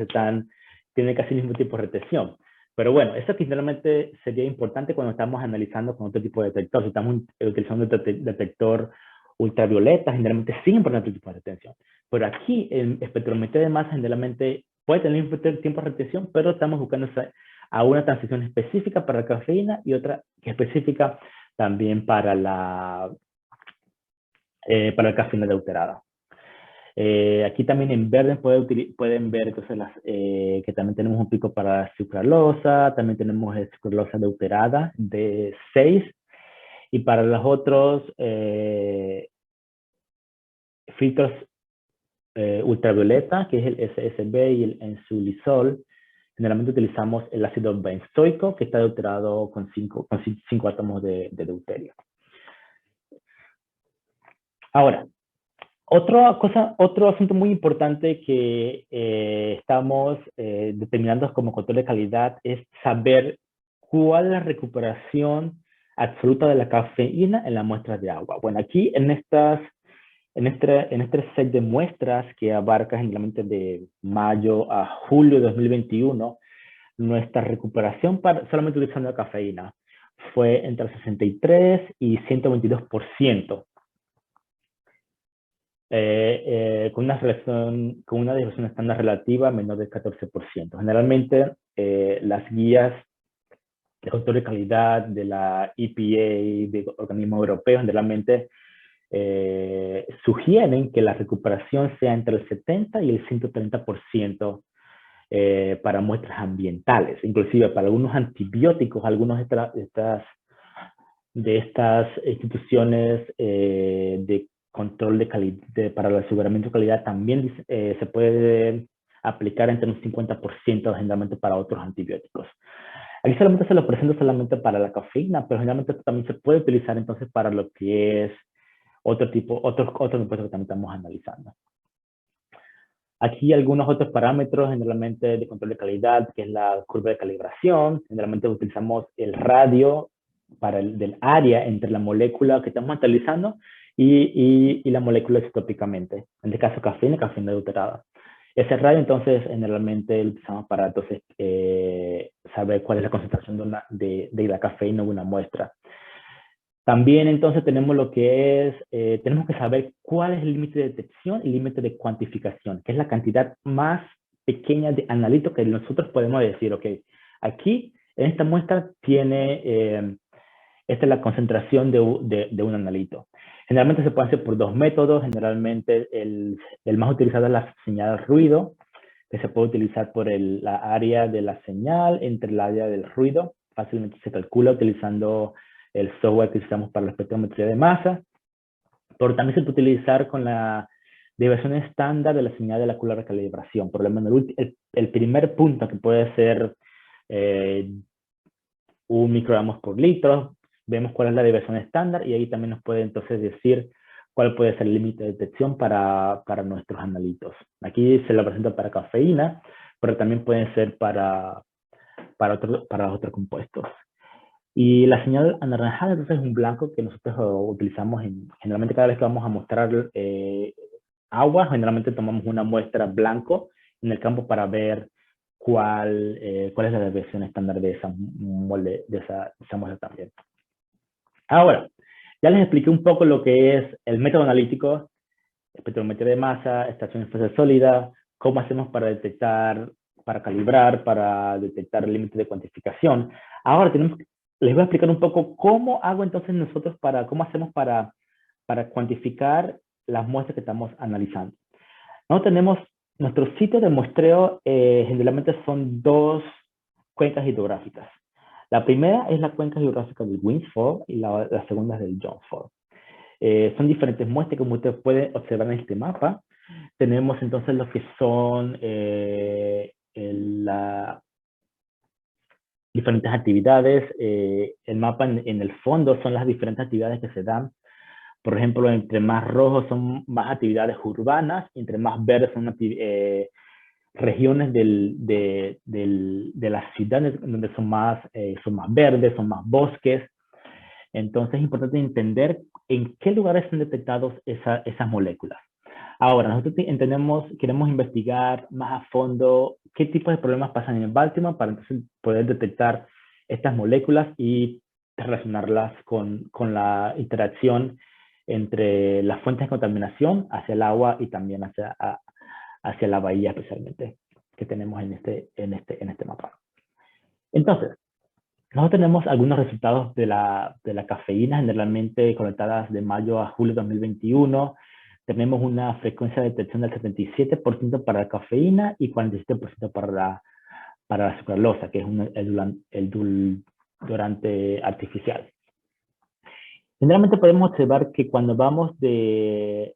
tienen casi el mismo tipo de retención. Pero bueno, eso generalmente sería importante cuando estamos analizando con otro tipo de detector. Si estamos utilizando un detector ultravioleta, generalmente sí importa otro tipo de retención. Pero aquí, el espectrometría de masa generalmente puede tener el mismo tiempo de retención, pero estamos buscando a una transición específica para la cafeína y otra específica también para la cafeína deuterada. Aquí también en verde pueden ver entonces que también tenemos un pico para sucralosa, también tenemos sucralosa deuterada de 6, y para los otros filtros ultravioleta, que es el SSB y el ensulisol, generalmente utilizamos el ácido benzoico, que está deuterado con 5 átomos de deuterio. Ahora, otro asunto muy importante que estamos determinando como control de calidad es saber cuál es la recuperación absoluta de la cafeína en las muestras de agua. Bueno, aquí en este set de muestras que abarca generalmente de mayo a julio de 2021, nuestra recuperación solamente utilizando la cafeína fue entre 63 y 122%. Con una desviación estándar relativa menor del 14%. Generalmente, las guías de control de calidad de la EPA, de organismos europeos, generalmente sugieren que la recuperación sea entre el 70 y el 130% para muestras ambientales. Inclusive para algunos antibióticos, algunos de estas instituciones de control de calidad, para el aseguramiento de calidad, también se puede aplicar entre un 50% generalmente para otros antibióticos. Aquí solamente se lo presento solamente para la cafeína, pero generalmente esto también se puede utilizar entonces para lo que es otros impuestos que también estamos analizando. Aquí algunos otros parámetros generalmente de control de calidad, que es la curva de calibración. Generalmente utilizamos el radio del área entre la molécula que estamos analizando y la molécula isótopicamente. En este caso, cafeína adulterada. Ese radio, entonces, generalmente lo utilizamos para entonces, saber cuál es la concentración de la cafeína en una muestra. También, entonces, tenemos lo que es, tenemos que saber cuál es el límite de detección y límite de cuantificación, que es la cantidad más pequeña de analito que nosotros podemos decir, ok, aquí, en esta muestra, tiene, esta es la concentración de un analito. Generalmente se puede hacer por dos métodos. Generalmente el más utilizado es la señal ruido, que se puede utilizar por la área de la señal entre el área del ruido. Fácilmente se calcula utilizando el software que utilizamos para la espectrometría de masa. Pero también se puede utilizar con la deviación estándar de la señal de la curva de calibración. Por lo menos el primer punto, que puede ser 1 microgramos por litro, vemos cuál es la deviación estándar y ahí también nos puede entonces decir cuál puede ser el límite de detección para nuestros analitos. Aquí se lo presento para cafeína, pero también pueden ser para otros compuestos. Y la señal anaranjada entonces es un blanco que nosotros utilizamos generalmente cada vez que vamos a mostrar agua. Generalmente tomamos una muestra blanco en el campo para ver cuál es la desviación estándar de esa muestra también. Ahora, ya les expliqué un poco lo que es el método analítico, espectrometría de masa, extracción de fase sólida, cómo hacemos para detectar, para calibrar, para detectar el límite de cuantificación. Ahora les voy a explicar un poco cómo hago entonces nosotros cómo hacemos para cuantificar las muestras que estamos analizando. Nosotros tenemos nuestro sitio de muestreo, generalmente son dos cuencas hidrográficas. La primera es la cuenca hidrográfica del Windfall y la segunda es del Jones Fall. Son diferentes muestras, como ustedes pueden observar en este mapa. Tenemos entonces lo que son diferentes actividades. El mapa en el fondo son las diferentes actividades que se dan. Por ejemplo, entre más rojos son más actividades urbanas, entre más verdes son regiones de las ciudades donde son más verdes, son más bosques. Entonces es importante entender en qué lugares son detectados esas moléculas. Ahora, nosotros queremos investigar más a fondo qué tipos de problemas pasan en Baltimore para entonces poder detectar estas moléculas y relacionarlas con la interacción entre las fuentes de contaminación hacia el agua y también hacia la bahía especialmente que tenemos en este mapa. Entonces, nosotros tenemos algunos resultados de la cafeína, generalmente colectadas de mayo a julio de 2021. Tenemos una frecuencia de detección del 77% para la cafeína y 47% para la sucralosa, que es el edulcorante artificial. Generalmente podemos observar que cuando vamos de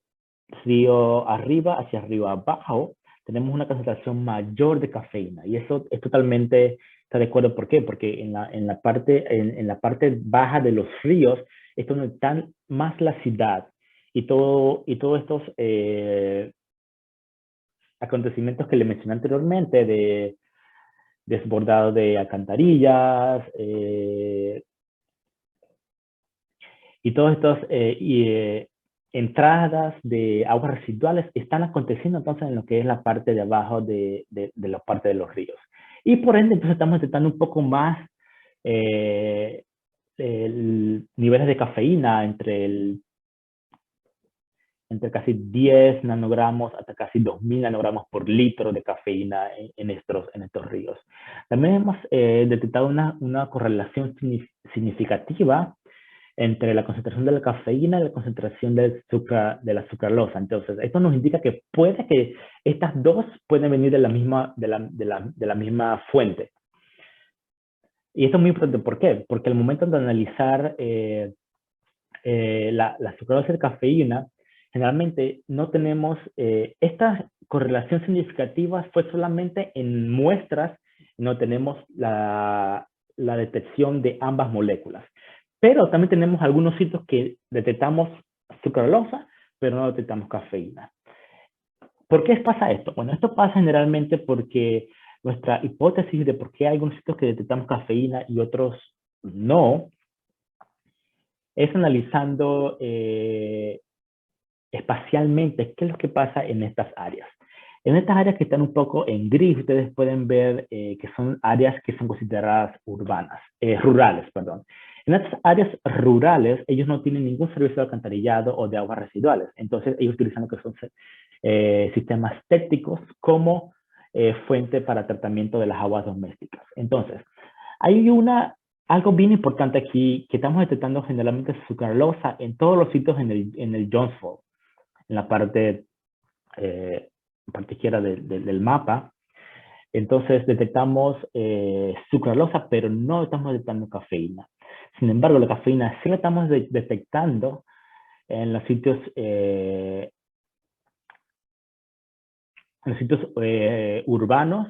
río arriba hacia río abajo, tenemos una concentración mayor de cafeína. Y eso es totalmente, está de acuerdo. ¿Por qué? Porque en la parte baja de los ríos es donde está más la ciudad. Y todos estos acontecimientos que le mencioné anteriormente, de desbordado de alcantarillas, y todas estas entradas de aguas residuales están aconteciendo entonces en lo que es la parte de abajo de la parte de los ríos. Y por ende, entonces estamos detectando un poco más niveles de cafeína entre casi 10 nanogramos hasta casi 2000 nanogramos por litro de cafeína en estos ríos. También hemos detectado una correlación significativa entre la concentración de la cafeína y la concentración de la sucralosa. Entonces, esto nos indica que puede que estas dos pueden venir de la misma fuente. Y esto es muy importante. ¿Por qué? Porque al momento de analizar la sucralosa y la cafeína, generalmente no tenemos esta correlación significativa fue solamente en muestras, no tenemos la detección de ambas moléculas. Pero también tenemos algunos sitios que detectamos sucralosa, pero no detectamos cafeína. ¿Por qué pasa esto? Bueno, esto pasa generalmente porque nuestra hipótesis de por qué hay algunos sitios que detectamos cafeína y otros no, es analizando espacialmente qué es lo que pasa en estas áreas. En estas áreas que están un poco en gris, ustedes pueden ver que son áreas que son consideradas rurales, perdón. En estas áreas rurales, ellos no tienen ningún servicio de alcantarillado o de aguas residuales. Entonces, ellos utilizan lo que son sistemas técnicos como fuente para tratamiento de las aguas domésticas. Entonces, hay algo bien importante aquí, que estamos detectando generalmente sucralosa en todos los sitios en el Jonesville, en la parte izquierda del mapa. Entonces detectamos sucralosa, pero no estamos detectando cafeína. Sin embargo, la cafeína sí la estamos detectando en los sitios urbanos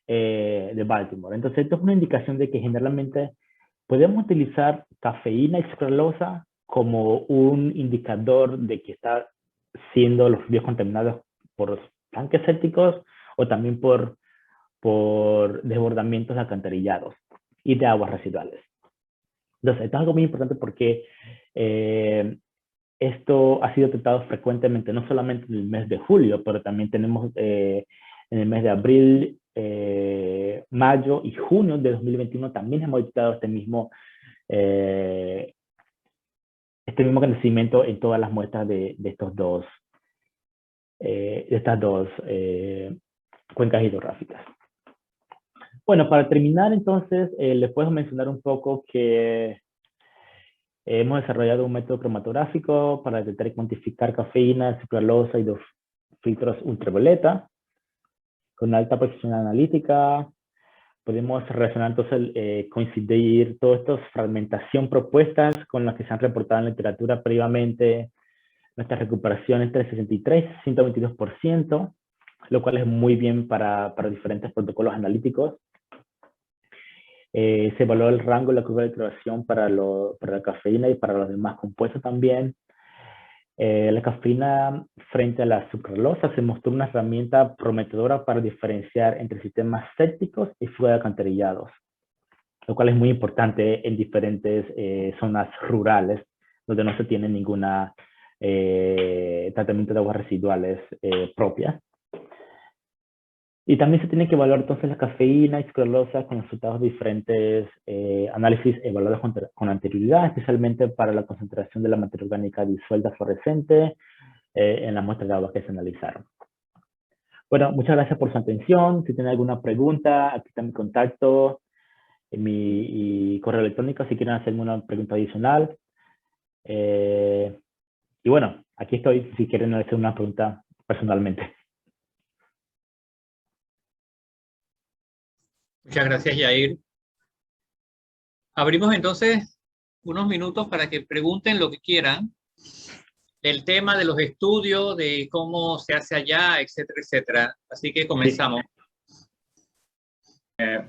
de Baltimore. Entonces, esto es una indicación de que generalmente podemos utilizar cafeína y sucralosa como un indicador de que está siendo los ríos contaminados por tanques sépticos o también por desbordamientos de alcantarillados y de aguas residuales. Entonces, esto es algo muy importante porque esto ha sido detectado frecuentemente, no solamente en el mes de julio, pero también tenemos en el mes de abril, mayo y junio de 2021 también hemos detectado este mismo conocimiento en todas las muestras de estas dos cuencas hidrográficas. Bueno, para terminar entonces, les puedo mencionar un poco que hemos desarrollado un método cromatográfico para detectar y cuantificar cafeína, sucralosa y los filtros ultravioleta con alta precisión analítica. Podemos relacionar entonces, coincidir todas estas fragmentación propuestas con las que se han reportado en la literatura previamente. Nuestra recuperación entre 63 y 122%, lo cual es muy bien para diferentes protocolos analíticos. Se evaluó el rango de la curva de activación para la cafeína y para los demás compuestos también. La cafeína frente a la sucralosa se mostró una herramienta prometedora para diferenciar entre sistemas sépticos y fuga de alcantarillados, lo cual es muy importante en diferentes zonas rurales donde no se tiene ninguna tratamiento de aguas residuales propias. Y también se tiene que evaluar entonces la cafeína y sucralosa con resultados de diferentes análisis evaluados con anterioridad, especialmente para la concentración de la materia orgánica disuelta fluorescente en las muestras de agua que se analizaron. Bueno, muchas gracias por su atención. Si tienen alguna pregunta, aquí está mi contacto, mi correo electrónico, si quieren hacerme una pregunta adicional. Y bueno, aquí estoy si quieren hacer una pregunta personalmente. Muchas gracias, Yair. Abrimos entonces unos minutos para que pregunten lo que quieran del tema de los estudios, de cómo se hace allá, etcétera, etcétera. Así que comenzamos.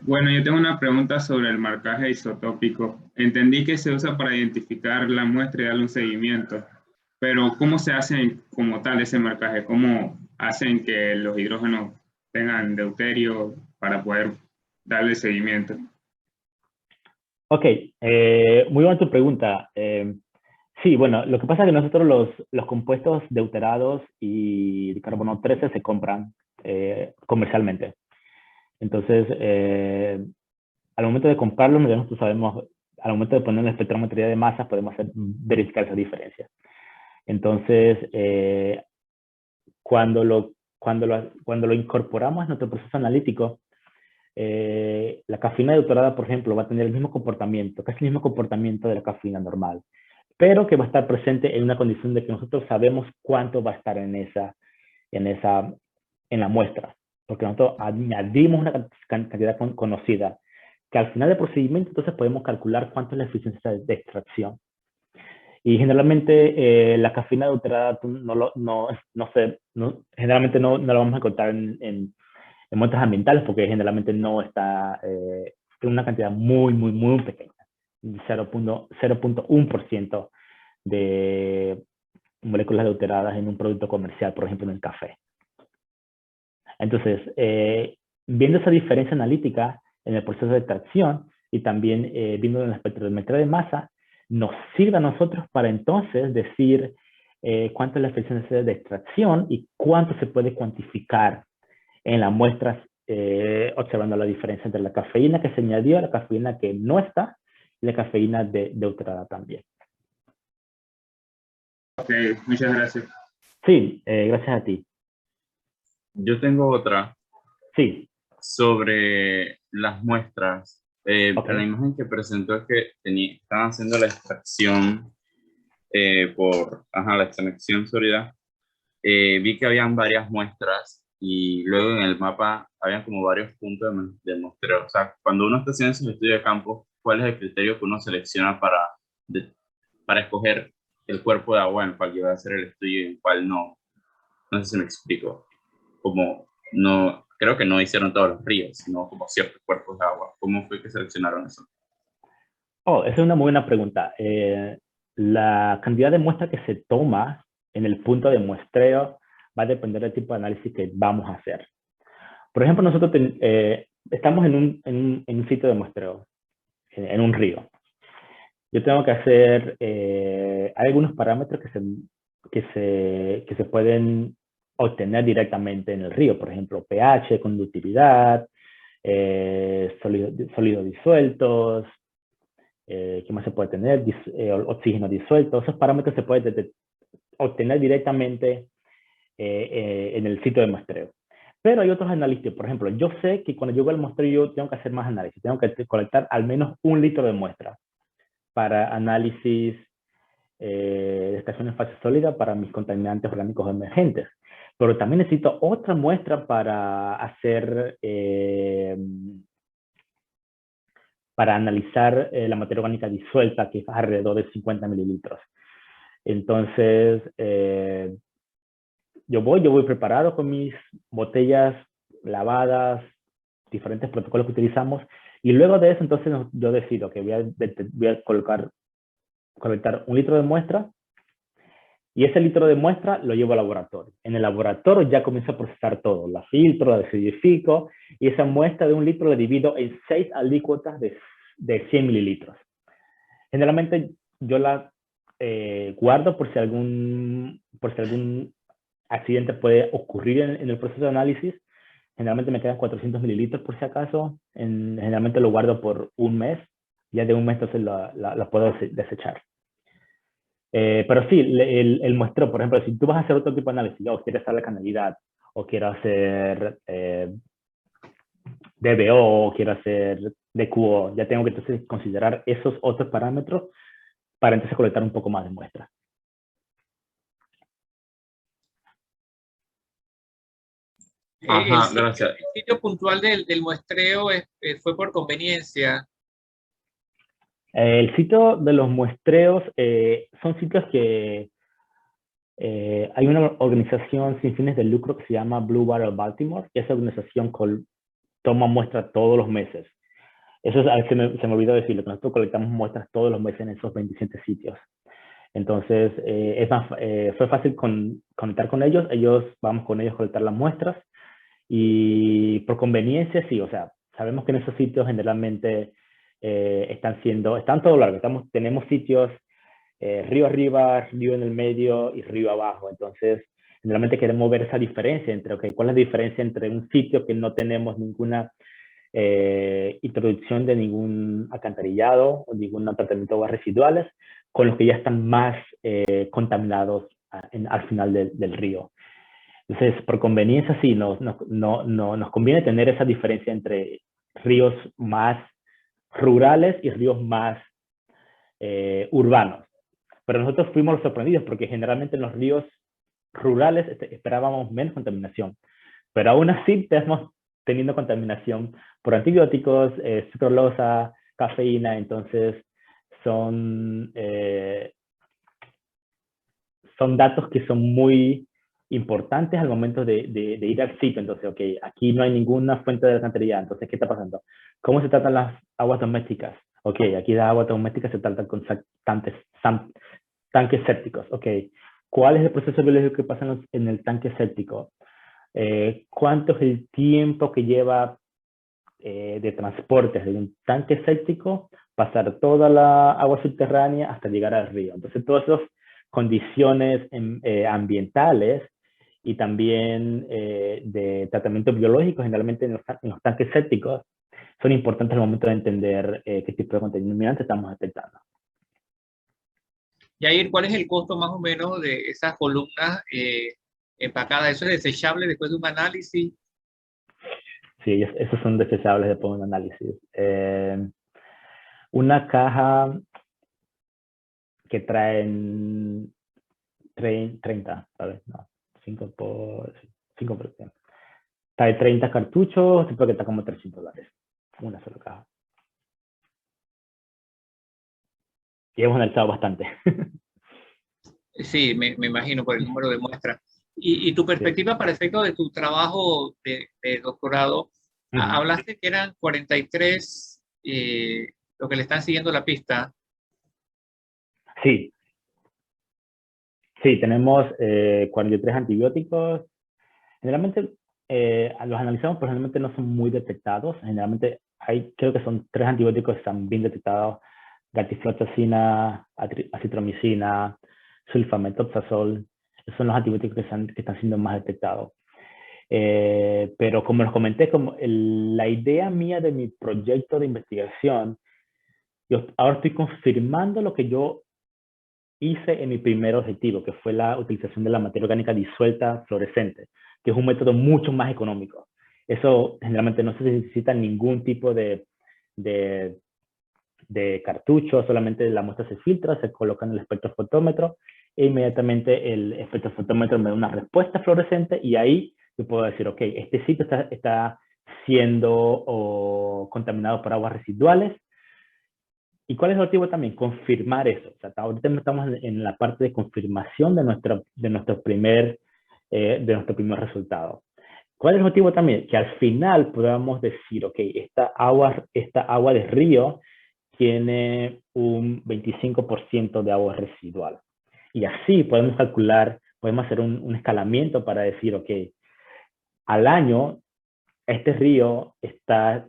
Bueno, yo tengo una pregunta sobre el marcaje isotópico. Entendí que se usa para identificar la muestra y darle un seguimiento, pero ¿cómo se hace como tal ese marcaje? ¿Cómo hacen que los hidrógenos tengan deuterio para poder darle seguimiento? Ok, muy buena tu pregunta. Sí, bueno, lo que pasa es que nosotros los compuestos deuterados y de carbono 13 se compran comercialmente. Entonces, al momento de comprarlos, nosotros sabemos, al momento de poner la espectrometría de masas, podemos verificar esa diferencia. Entonces, cuando lo incorporamos a nuestro proceso analítico, la cafeína deuterada, por ejemplo, va a tener el mismo comportamiento, casi el mismo comportamiento de la cafeína normal. pero que va a estar presente en una condición de que nosotros sabemos cuánto va a estar en la muestra, porque nosotros añadimos una cantidad conocida, que al final del procedimiento entonces podemos calcular cuánto es la eficiencia de extracción. Y generalmente la cafeína adulterada generalmente no la vamos a encontrar en muestras ambientales, porque generalmente no está en una cantidad muy pequeña, 0.1% de moléculas adulteradas en un producto comercial, por ejemplo en el café. Entonces, viendo esa diferencia analítica en el proceso de extracción y también viendo en la espectrometría de masa, nos sirve a nosotros para entonces decir cuánto es la eficiencia de extracción y cuánto se puede cuantificar en las muestras observando la diferencia entre la cafeína que se añadió, la cafeína que no está y la cafeína deuterada también. Ok, muchas gracias. Sí, gracias a ti. Yo tengo otra Sí. sobre las muestras. La imagen que presentó es que estaban haciendo la extracción por la extracción sólida. Vi que habían varias muestras y luego en el mapa habían como varios puntos de muestreo. O sea, cuando uno está haciendo ese estudio de campo, ¿cuál es el criterio que uno selecciona para escoger el cuerpo de agua en el cual yo voy a hacer el estudio y en el cual no? No sé si me explico. Como no, creo que no hicieron todos los ríos, sino como ciertos cuerpos de agua. ¿Cómo fue que seleccionaron eso? Oh, esa es una muy buena pregunta. La cantidad de muestra que se toma en el punto de muestreo va a depender del tipo de análisis que vamos a hacer. Por ejemplo, nosotros estamos en un sitio de muestreo, en un río. Yo tengo que hacer, hay algunos parámetros que se pueden obtener directamente en el río, por ejemplo, pH, conductividad, sólidos disueltos, ¿qué más se puede tener? Oxígeno disuelto. Esos parámetros se pueden obtener directamente en el sitio de muestreo. Pero hay otros análisis. Por ejemplo, yo sé que cuando llego al muestreo yo tengo que hacer más análisis. Tengo que colectar al menos 1 litro de muestra para análisis de estación en fase sólida para mis contaminantes orgánicos emergentes. Pero también necesito otra muestra para hacer, para analizar la materia orgánica disuelta, que es alrededor de 50 mililitros. Entonces, yo voy preparado con mis botellas lavadas, diferentes protocolos que utilizamos, y luego de eso, entonces, yo decido que voy a colectar 1 litro de muestra, y ese litro de muestra lo llevo al laboratorio. En el laboratorio ya comienzo a procesar todo, la filtro, la decidifico, y esa muestra de 1 litro la divido en 6 alícuotas de 100 mililitros. Generalmente yo la guardo por si algún accidente puede ocurrir en el proceso de análisis. Generalmente me quedan 400 mililitros por si acaso. Generalmente lo guardo por 1 mes. Ya de 1 mes entonces la puedo desechar. Pero sí, el muestreo, por ejemplo, si tú vas a hacer otro tipo de análisis, o quieres hacer la canalidad, o quiero hacer DBO, o quiero hacer DQO, ya tengo que entonces considerar esos otros parámetros para entonces colectar un poco más de muestras. Ajá, gracias. El sitio puntual del muestreo fue por conveniencia. El sitio de los muestreos son sitios que hay una organización sin fines de lucro que se llama Blue Water Baltimore, y esa organización toma muestras todos los meses. Eso se me olvidó decirlo, que nosotros colectamos muestras todos los meses en esos 27 sitios. Entonces, fue fácil conectar con ellos. Vamos con ellos a colectar las muestras. Y por conveniencia, sí, o sea, sabemos que en esos sitios generalmente están todo largo. Tenemos sitios río arriba, río en el medio y río abajo. Entonces, generalmente queremos ver esa diferencia entre, ¿cuál es la diferencia entre un sitio que no tenemos ninguna introducción de ningún alcantarillado o ningún tratamiento de aguas residuales, con los que ya están más contaminados al final del río? Entonces, por conveniencia, sí, nos conviene tener esa diferencia entre ríos más rurales y ríos más urbanos. pero nosotros fuimos los sorprendidos porque generalmente en los ríos rurales esperábamos menos contaminación, pero aún así estamos teniendo contaminación por antibióticos, sucralosa, cafeína. Entonces son datos que son muy importantes al momento de ir al sitio. Entonces, ok, aquí no hay ninguna fuente de alcantarillado. Entonces, ¿qué está pasando? ¿Cómo se tratan las aguas domésticas? Ok, aquí las aguas domésticas se tratan con tanques sépticos. Ok, ¿cuál es el proceso biológico que pasa en el tanque séptico? ¿Cuánto es el tiempo que lleva de transporte de un tanque séptico, pasar toda la agua subterránea hasta llegar al río? Entonces, todas esas condiciones ambientales y también de tratamiento biológico, generalmente en los tanques sépticos, son importantes al momento de entender qué tipo de contaminantes estamos detectando. Yair, ¿cuál es el costo más o menos de esas columnas empacadas? ¿Eso es desechable después de un análisis? Sí, esos son desechables después de un análisis. Una caja que traen 30, ¿sabes? No, 5 por 100. Trae 30 cartuchos, tipo que está como $300. Una sola caja. Y hemos analizado bastante. Sí, me imagino por el número de muestras. Y tu perspectiva para efecto de tu trabajo de doctorado, hablaste que eran 43 lo que le están siguiendo la pista. Sí. Sí, tenemos 43 antibióticos. Generalmente los analizamos, pero generalmente no son muy detectados. Generalmente creo que son 3 antibióticos que están bien detectados: gatifloxacina, acitromicina, sulfamethoxazol. Esos son los antibióticos que están siendo más detectados. Pero como les comenté, la idea mía de mi proyecto de investigación, yo ahora estoy confirmando lo que yo hice en mi primer objetivo, que fue la utilización de la materia orgánica disuelta fluorescente, que es un método mucho más económico. Eso generalmente no se necesita ningún tipo de cartucho, solamente la muestra se filtra, se coloca en el espectrofotómetro e inmediatamente el espectrofotómetro me da una respuesta fluorescente y ahí yo puedo decir, ok, este sitio está siendo contaminado por aguas residuales. ¿Y cuál es el objetivo también? Confirmar eso. O sea, ahorita estamos en la parte de confirmación de nuestro primer resultado. ¿Cuál es el objetivo también? Que al final podamos decir, ok, esta agua de río tiene un 25% de agua residual. Y así podemos calcular, podemos hacer un escalamiento para decir, ok, al año este río está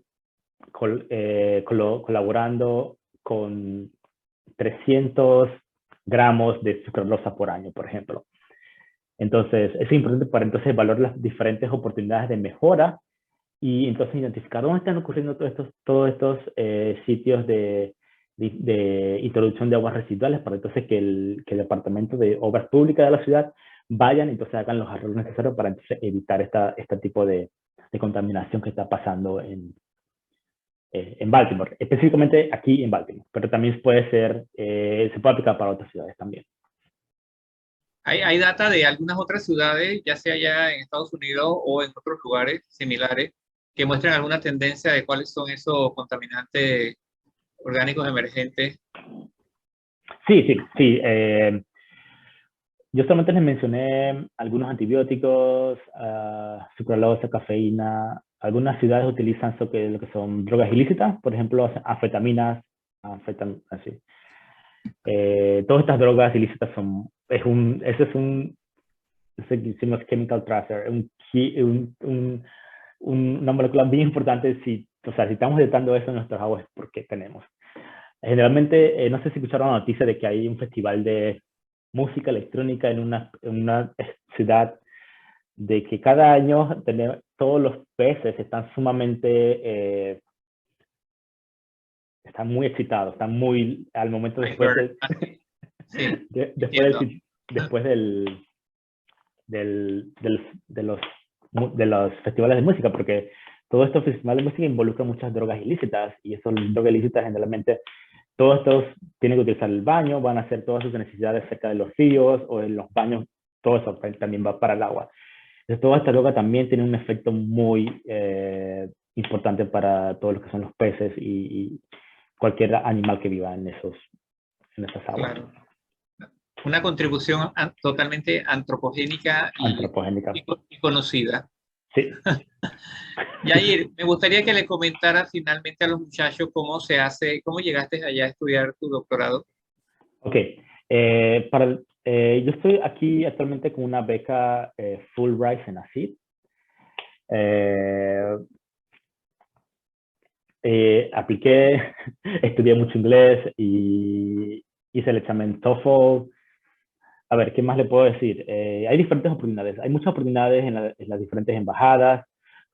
colaborando con 300 gramos de sucralosa por año, por ejemplo. Entonces, es importante para entonces evaluar las diferentes oportunidades de mejora y entonces identificar dónde están ocurriendo todos estos sitios de introducción de aguas residuales para entonces que el Departamento de Obras Públicas de la ciudad vayan y entonces hagan los arreglos necesarios para entonces evitar este tipo de contaminación que está pasando en Baltimore, específicamente aquí en Baltimore, pero también se puede aplicar para otras ciudades también. ¿Hay data de algunas otras ciudades, ya sea allá en Estados Unidos o en otros lugares similares, que muestren alguna tendencia de cuáles son esos contaminantes orgánicos emergentes? Sí. Yo solamente les mencioné algunos antibióticos, sucralosa, cafeína. Algunas ciudades utilizan lo que son drogas ilícitas, por ejemplo, anfetaminas, así. Todas estas drogas ilícitas decimos chemical tracer, una molécula bien importante. O sea, si estamos detectando eso en nuestras aguas, ¿por qué tenemos? Generalmente, no sé si escucharon la noticia de que hay un festival de música electrónica en una ciudad, de que cada año todos los peces están sumamente, están muy excitados, están muy, al momento después de los festivales de música, porque todos estos festivales de música involucran muchas drogas ilícitas y esas drogas ilícitas generalmente todos estos tienen que utilizar el baño, van a hacer todas sus necesidades cerca de los ríos o en los baños, todo eso también va para el agua. Entonces, toda esta droga también tiene un efecto muy importante para todos los que son los peces y cualquier animal que viva en esas aguas. Claro. Una contribución totalmente antropogénica Antropogénica. y conocida. Sí. Yair, me gustaría que le comentara finalmente a los muchachos cómo se hace, cómo llegaste allá a estudiar tu doctorado. Ok. Yo estoy aquí actualmente con una beca Fulbright en ACID. Apliqué, estudié mucho inglés y hice el examen TOEFL. A ver, ¿qué más le puedo decir? Hay diferentes oportunidades. Hay muchas oportunidades en las diferentes embajadas.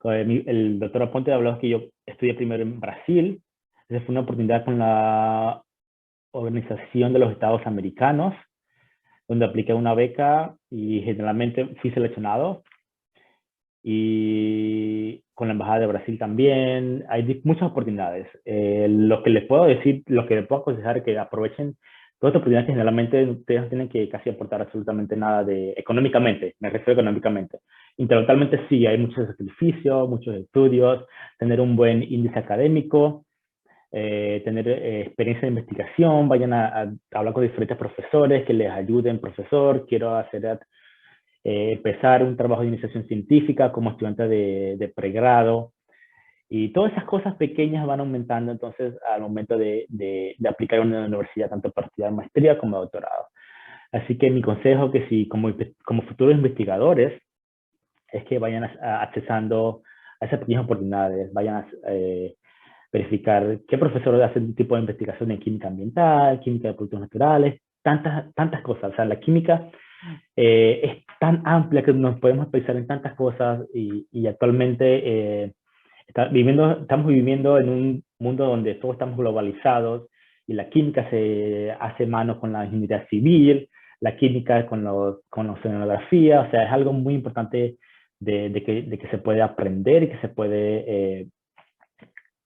El doctor Aponte habló que yo estudié primero en Brasil. Esa fue una oportunidad con la Organización de los Estados Americanos, donde apliqué una beca y generalmente fui seleccionado. Y con la Embajada de Brasil también. Hay muchas oportunidades. Lo que les puedo decir, lo que les puedo aconsejar es que aprovechen todas estas oportunidades que generalmente ustedes no tienen que casi aportar absolutamente nada económicamente, me refiero económicamente. Intelectualmente sí, hay muchos sacrificios, muchos estudios, tener un buen índice académico, tener experiencia de investigación, vayan a hablar con diferentes profesores que les ayuden, profesor, quiero hacer empezar un trabajo de iniciación científica como estudiante de pregrado. Y todas esas cosas pequeñas van aumentando entonces al momento de aplicar a una universidad, tanto para estudiar maestría como doctorado. Así que mi consejo que si como futuros investigadores es que vayan accesando a esas pequeñas oportunidades, vayan a verificar qué profesor hace un tipo de investigación en química ambiental, química de productos naturales, tantas cosas. O sea, la química es tan amplia que nos podemos pensar en tantas cosas y actualmente estamos viviendo en un mundo donde todos estamos globalizados y la química se hace mano con la ingeniería civil, la química con la oceanografía, o sea, es algo muy importante de que se puede aprender y que se puede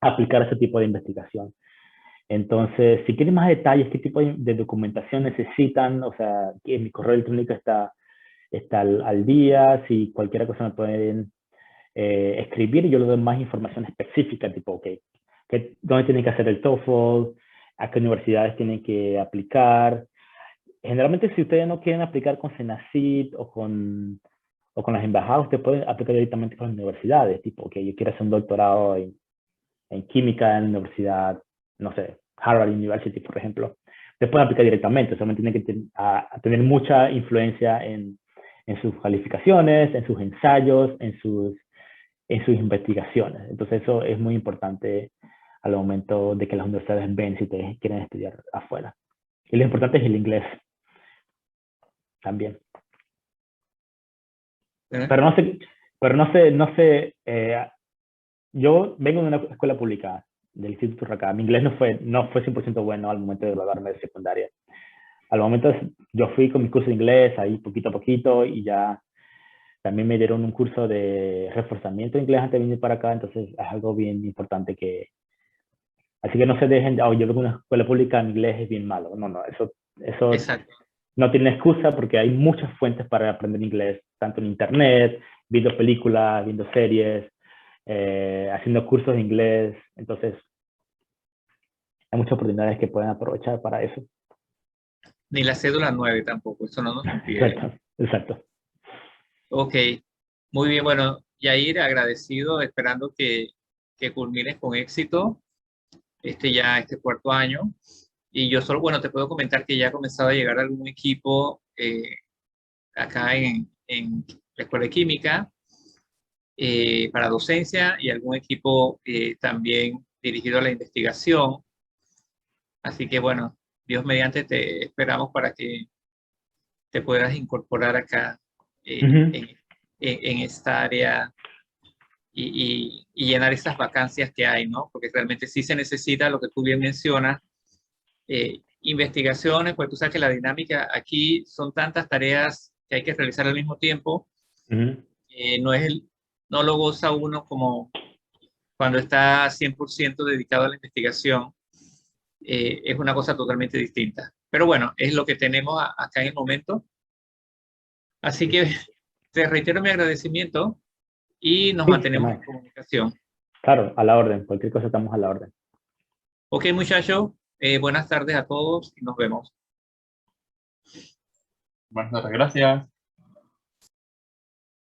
aplicar ese tipo de investigación. Entonces, si quieren más detalles, qué tipo de documentación necesitan, o sea, mi correo electrónico está al día, si cualquier cosa me pueden escribir y yo les doy más información específica, tipo, ok, dónde tienen que hacer el TOEFL, a qué universidades tienen que aplicar. Generalmente, si ustedes no quieren aplicar con CENACYT o con las embajadas, ustedes pueden aplicar directamente con las universidades, tipo, ok, yo quiero hacer un doctorado en química en la universidad, no sé, Harvard University, por ejemplo. Ustedes pueden aplicar directamente, solamente tienen que tener mucha influencia en sus calificaciones, en sus ensayos, en sus investigaciones. Entonces eso es muy importante al momento de que las universidades ven si ustedes quieren estudiar afuera. Y lo importante es el inglés también. Pero no sé, yo vengo de una escuela pública del Instituto Urraca. Mi inglés no fue 100% bueno al momento de graduarme de secundaria. Al momento yo fui con mi curso de inglés ahí poquito a poquito y ya también me dieron un curso de reforzamiento de inglés antes de venir para acá, entonces es algo bien importante que... Así que no se dejen, yo vengo de una escuela pública, mi inglés es bien malo. No, eso Exacto. No tiene excusa porque hay muchas fuentes para aprender inglés, tanto en internet, viendo películas, viendo series, haciendo cursos de inglés. Entonces, hay muchas oportunidades que pueden aprovechar para eso. Ni la cédula 9 tampoco, eso no nos impide. Exacto. Ok, muy bien, bueno, Yair, agradecido, esperando que culmines con éxito este cuarto año. Y yo solo, bueno, te puedo comentar que ya ha comenzado a llegar algún equipo acá en la Escuela de Química para docencia y algún equipo también dirigido a la investigación. Así que bueno, Dios mediante te esperamos para que te puedas incorporar acá en esta área y llenar esas vacancias que hay, ¿no? Porque realmente sí se necesita lo que tú bien mencionas, investigaciones, pues tú sabes que la dinámica aquí son tantas tareas que hay que realizar al mismo tiempo. No lo goza uno como cuando está 100% dedicado a la investigación. es una cosa totalmente distinta. Pero bueno, es lo que tenemos acá en el momento. Así que te reitero mi agradecimiento y nos mantenemos en comunicación. Claro, a la orden. Cualquier cosa estamos a la orden. Ok, muchachos. Buenas tardes a todos y nos vemos. Buenas tardes, gracias.